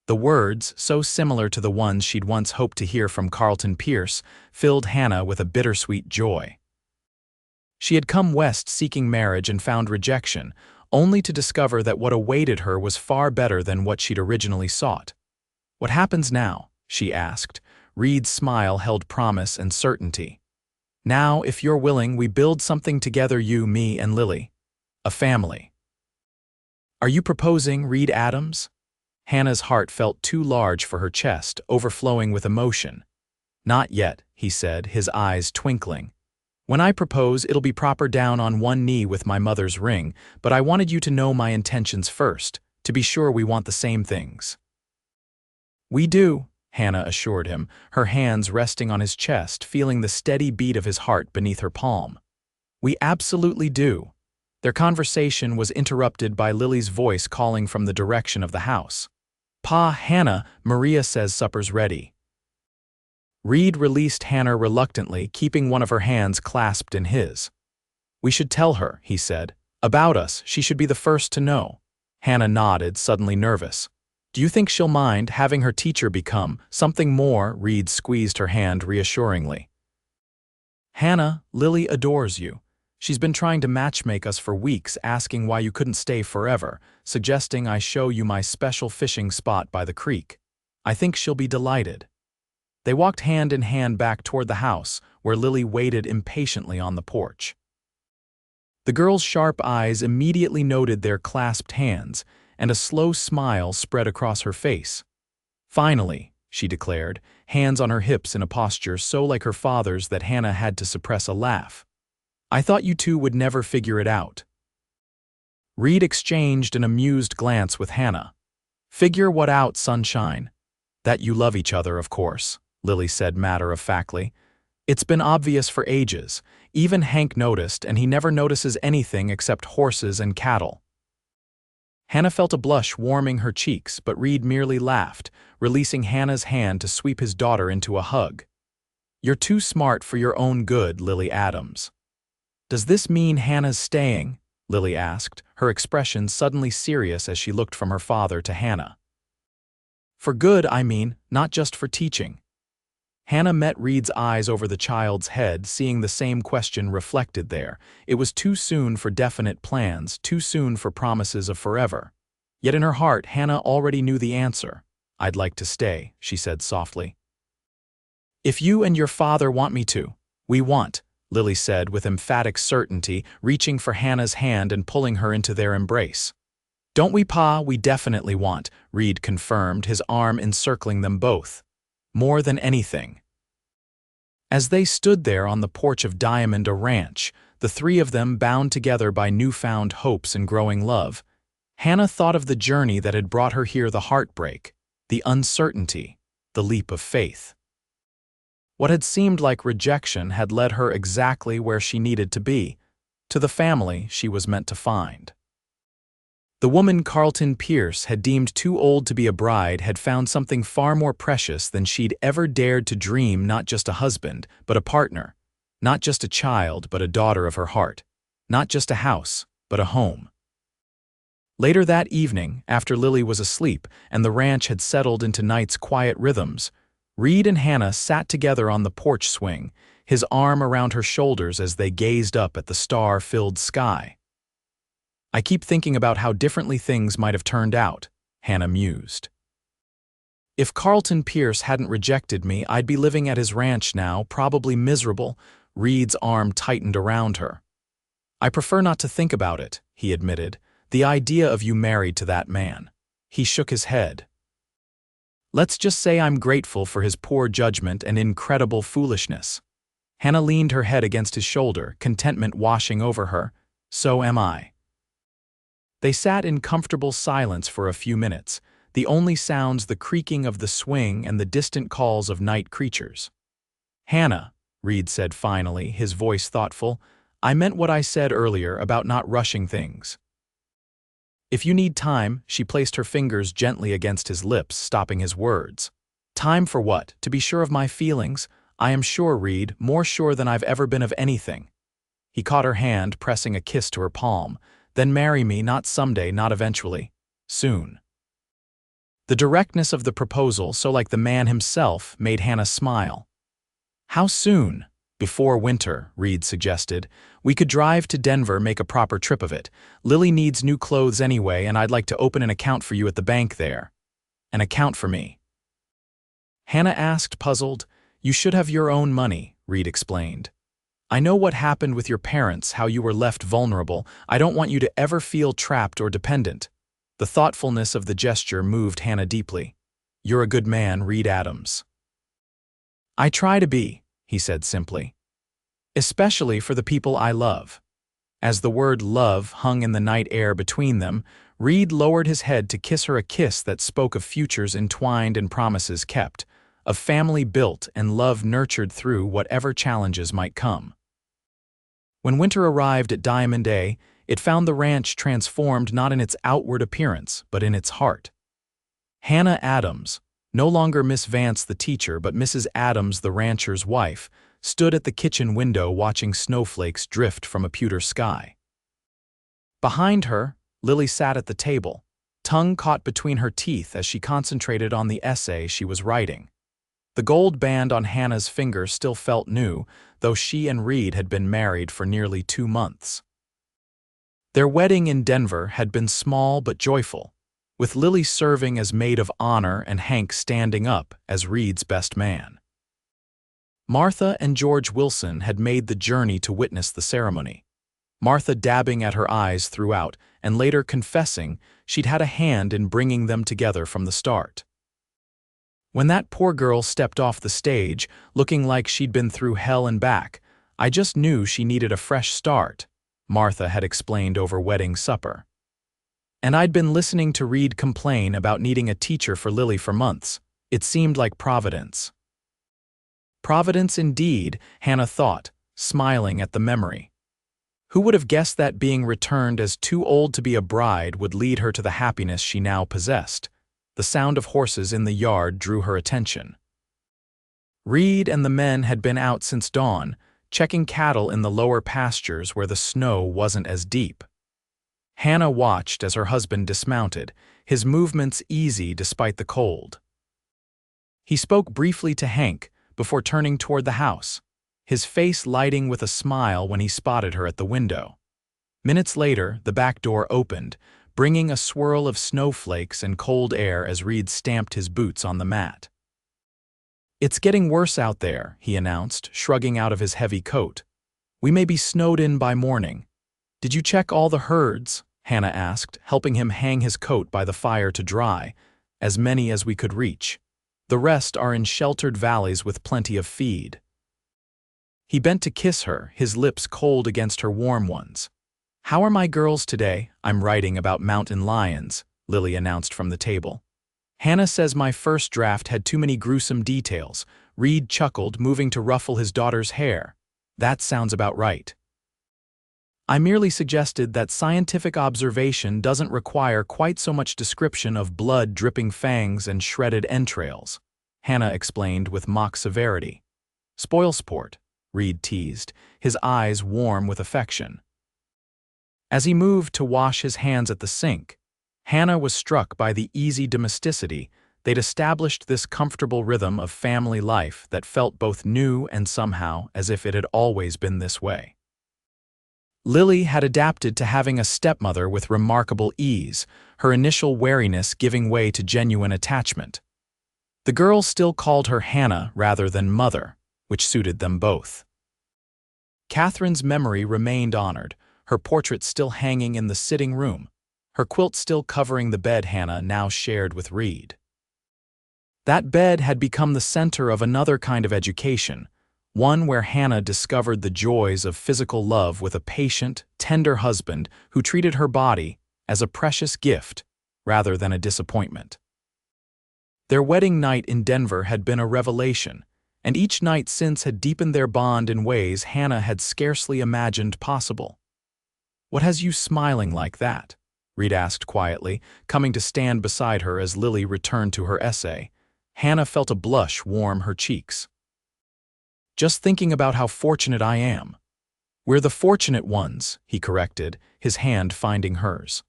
The words, so similar to the ones she'd once hoped to hear from Carlton Pierce, filled Hannah with a bittersweet joy. She had come west seeking marriage and found rejection, only to discover that what awaited her was far better than what she'd originally sought. "What happens now?" she asked. Reid's smile held promise and certainty. "Now, if you're willing, we build something together, you, me, and Lily. A family." "Are you proposing Reid Adams?" Hannah's heart felt too large for her chest, overflowing with emotion. "Not yet," he said, his eyes twinkling. "When I propose, it'll be proper down on one knee with my mother's ring, but I wanted you to know my intentions first, to be sure we want the same things." "We do," Hannah assured him, her hands resting on his chest, feeling the steady beat of his heart beneath her palm. "We absolutely do." Their conversation was interrupted by Lily's voice calling from the direction of the house. "Pa, Hannah, Maria says supper's ready." Reid released Hannah reluctantly, keeping one of her hands clasped in his. "We should tell her," he said. "About us, she should be the first to know." Hannah nodded, suddenly nervous. "Do you think she'll mind having her teacher become something more?" Reid squeezed her hand reassuringly. "Hannah, Lily adores you. She's been trying to matchmake us for weeks, asking why you couldn't stay forever, suggesting I show you my special fishing spot by the creek. I think she'll be delighted." They walked hand in hand back toward the house, where Lily waited impatiently on the porch. The girl's sharp eyes immediately noted their clasped hands, and a slow smile spread across her face. "Finally," she declared, hands on her hips in a posture so like her father's that Hannah had to suppress a laugh. "I thought you two would never figure it out." Reid exchanged an amused glance with Hannah. "Figure what out, sunshine?" "That you love each other, of course," Lily said matter-of-factly. "It's been obvious for ages. Even Hank noticed, and he never notices anything except horses and cattle." Hannah felt a blush warming her cheeks, but Reid merely laughed, releasing Hannah's hand to sweep his daughter into a hug. "You're too smart for your own good, Lily Adams." "Does this mean Hannah's staying?" Lily asked, her expression suddenly serious as she looked from her father to Hannah. "For good, I mean, not just for teaching." Hannah met Reid's eyes over the child's head, seeing the same question reflected there. It was too soon for definite plans, too soon for promises of forever. Yet in her heart, Hannah already knew the answer. "I'd like to stay," she said softly. "If you and your father want me to, we want," Lily said with emphatic certainty, reaching for Hannah's hand and pulling her into their embrace. "Don't we, Pa? We definitely want," Reid confirmed, his arm encircling them both. "More than anything." As they stood there on the porch of Diamond Ranch, the three of them bound together by newfound hopes and growing love, Hannah thought of the journey that had brought her here, the heartbreak, the uncertainty, the leap of faith. What had seemed like rejection had led her exactly where she needed to be, to the family she was meant to find. The woman Carlton Pierce had deemed too old to be a bride had found something far more precious than she'd ever dared to dream, not just a husband, but a partner, not just a child, but a daughter of her heart, not just a house, but a home. Later that evening, after Lily was asleep and the ranch had settled into night's quiet rhythms, Reid and Hannah sat together on the porch swing, his arm around her shoulders as they gazed up at the star-filled sky. "I keep thinking about how differently things might have turned out," Hannah mused. "If Carlton Pierce hadn't rejected me, I'd be living at his ranch now, probably miserable." Reid's arm tightened around her. "I prefer not to think about it," he admitted. "The idea of you married to that man." He shook his head. "Let's just say I'm grateful for his poor judgment and incredible foolishness." Hannah leaned her head against his shoulder, contentment washing over her. "So am I." They sat in comfortable silence for a few minutes, the only sounds the creaking of the swing and the distant calls of night creatures. "Hannah," Reid said finally, his voice thoughtful, "I meant what I said earlier about not rushing things. If you need time," she placed her fingers gently against his lips, stopping his words. "Time for what? To be sure of my feelings? I am sure, Reid, more sure than I've ever been of anything." He caught her hand, pressing a kiss to her palm. "Then marry me, not someday, not eventually. Soon." The directness of the proposal, so like the man himself, made Hannah smile. "How soon?" "Before winter," Reid suggested. "We could drive to Denver, make a proper trip of it. Lily needs new clothes anyway, and I'd like to open an account for you at the bank there." "An account for me?" Hannah asked, puzzled. "You should have your own money," Reid explained. "I know what happened with your parents, how you were left vulnerable. I don't want you to ever feel trapped or dependent." The thoughtfulness of the gesture moved Hannah deeply. "You're a good man, Reid Adams." "I try to be," he said simply. "Especially for the people I love." As the word love hung in the night air between them, Reid lowered his head to kiss her, a kiss that spoke of futures entwined and promises kept, of family built and love nurtured through whatever challenges might come. When winter arrived at Diamond A, it found the ranch transformed not in its outward appearance, but in its heart. Hannah Adams, no longer Miss Vance the teacher but Mrs. Adams the rancher's wife, stood at the kitchen window watching snowflakes drift from a pewter sky. Behind her, Lily sat at the table, tongue caught between her teeth as she concentrated on the essay she was writing. The gold band on Hannah's finger still felt new, though she and Reid had been married for nearly 2 months. Their wedding in Denver had been small but joyful, with Lily serving as maid of honor and Hank standing up as Reid's best man. Martha and George Wilson had made the journey to witness the ceremony, Martha dabbing at her eyes throughout and later confessing she'd had a hand in bringing them together from the start. "When that poor girl stepped off the stage, looking like she'd been through hell and back, I just knew she needed a fresh start," Martha had explained over wedding supper. "And I'd been listening to Reid complain about needing a teacher for Lily for months. It seemed like Providence." Providence indeed, Hannah thought, smiling at the memory. Who would have guessed that being returned as too old to be a bride would lead her to the happiness she now possessed? The sound of horses in the yard drew her attention. Reid and the men had been out since dawn, checking cattle in the lower pastures where the snow wasn't as deep. Hannah watched as her husband dismounted, his movements easy despite the cold. He spoke briefly to Hank before turning toward the house, his face lighting with a smile when he spotted her at the window. Minutes later, the back door opened, bringing a swirl of snowflakes and cold air as Reid stamped his boots on the mat. "It's getting worse out there," he announced, shrugging out of his heavy coat. "We may be snowed in by morning." "Did you check all the herds?" Hannah asked, helping him hang his coat by the fire to dry. "As many as we could reach. The rest are in sheltered valleys with plenty of feed." He bent to kiss her, his lips cold against her warm ones. "How are my girls today? I'm writing about mountain lions," Lily announced from the table. "Hannah says my first draft had too many gruesome details." Reid chuckled, moving to ruffle his daughter's hair. "That sounds about right." "I merely suggested that scientific observation doesn't require quite so much description of blood-dripping fangs and shredded entrails," Hannah explained with mock severity. "Spoil sport," Reid teased, his eyes warm with affection. As he moved to wash his hands at the sink, Hannah was struck by the easy domesticity, They'd established this comfortable rhythm of family life that felt both new and somehow as if it had always been this way. Lily had adapted to having a stepmother with remarkable ease, her initial wariness giving way to genuine attachment. The girls still called her Hannah rather than Mother, which suited them both. Catherine's memory remained honored, her portrait still hanging in the sitting room, her quilt still covering the bed Hannah now shared with Reid. That bed had become the center of another kind of education, one where Hannah discovered the joys of physical love with a patient, tender husband who treated her body as a precious gift rather than a disappointment. Their wedding night in Denver had been a revelation, and each night since had deepened their bond in ways Hannah had scarcely imagined possible. "What has you smiling like that?" Reid asked quietly, coming to stand beside her as Lily returned to her essay. Hannah felt a blush warm her cheeks. "Just thinking about how fortunate I am." "We're the fortunate ones," he corrected, his hand finding hers.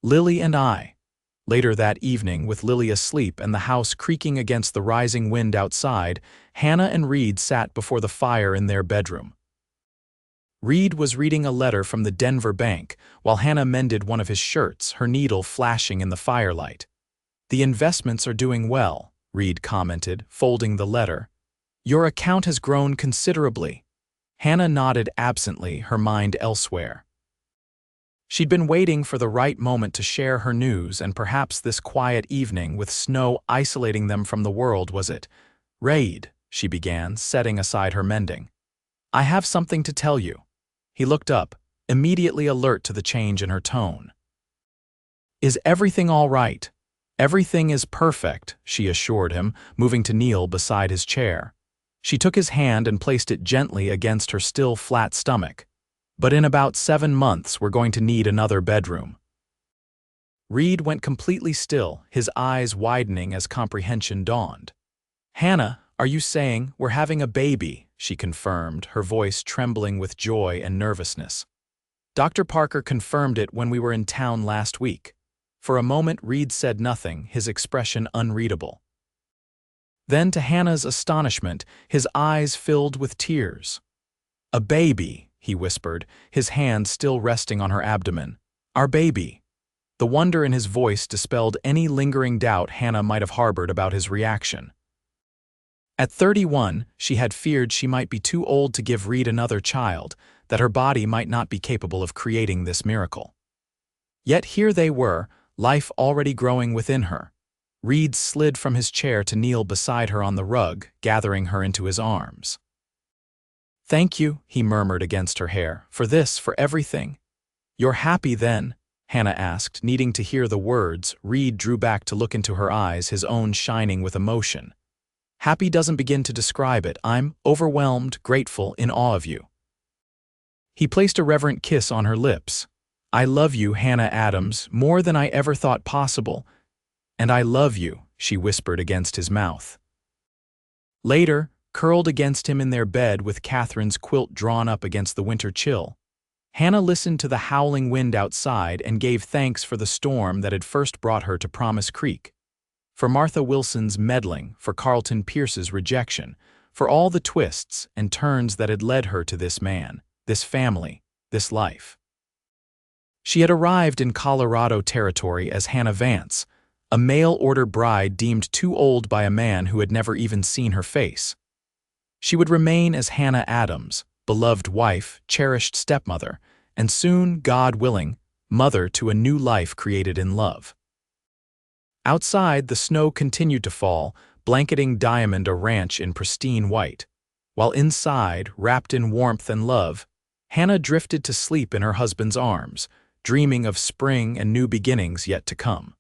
"Lily and I." Later that evening, with Lily asleep and the house creaking against the rising wind outside, Hannah and Reid sat before the fire in their bedroom. Reid was reading a letter from the Denver bank, while Hannah mended one of his shirts, her needle flashing in the firelight. "The investments are doing well," Reid commented, folding the letter. "Your account has grown considerably." Hannah nodded absently, her mind elsewhere. She'd been waiting for the right moment to share her news, and perhaps this quiet evening with snow isolating them from the world was it. "Reid," she began, setting aside her mending. "I have something to tell you." He looked up, immediately alert to the change in her tone. "Is everything all right?" "Everything is perfect," she assured him, moving to kneel beside his chair. She took his hand and placed it gently against her still flat stomach. "But in about 7 months we're going to need another bedroom." Reid went completely still, his eyes widening as comprehension dawned. "Hannah, are you saying we're having a baby?" she confirmed, her voice trembling with joy and nervousness. "Dr. Parker confirmed it when we were in town last week." For a moment Reid said nothing, his expression unreadable. Then, to Hannah's astonishment, his eyes filled with tears. "A baby," he whispered, his hand still resting on her abdomen. "Our baby." The wonder in his voice dispelled any lingering doubt Hannah might have harbored about his reaction. At 31, she had feared she might be too old to give Reid another child, that her body might not be capable of creating this miracle. Yet here they were, life already growing within her. Reid slid from his chair to kneel beside her on the rug, gathering her into his arms. "Thank you," he murmured against her hair, "for this, for everything." "You're happy then?" Hannah asked, needing to hear the words. Reid drew back to look into her eyes, his own shining with emotion. "Happy doesn't begin to describe it. I'm overwhelmed, grateful, in awe of you." He placed a reverent kiss on her lips. "I love you, Hannah Adams, more than I ever thought possible." "And I love you," she whispered against his mouth. Later, curled against him in their bed with Catherine's quilt drawn up against the winter chill, Hannah listened to the howling wind outside and gave thanks for the storm that had first brought her to Promise Creek. For Martha Wilson's meddling, for Carlton Pierce's rejection, for all the twists and turns that had led her to this man, this family, this life. She had arrived in Colorado territory as Hannah Vance, a mail-order bride deemed too old by a man who had never even seen her face. She would remain as Hannah Adams, beloved wife, cherished stepmother, and soon, God willing, mother to a new life created in love. Outside, the snow continued to fall, blanketing Diamond a ranch in pristine white, while inside, wrapped in warmth and love, Hannah drifted to sleep in her husband's arms, dreaming of spring and new beginnings yet to come.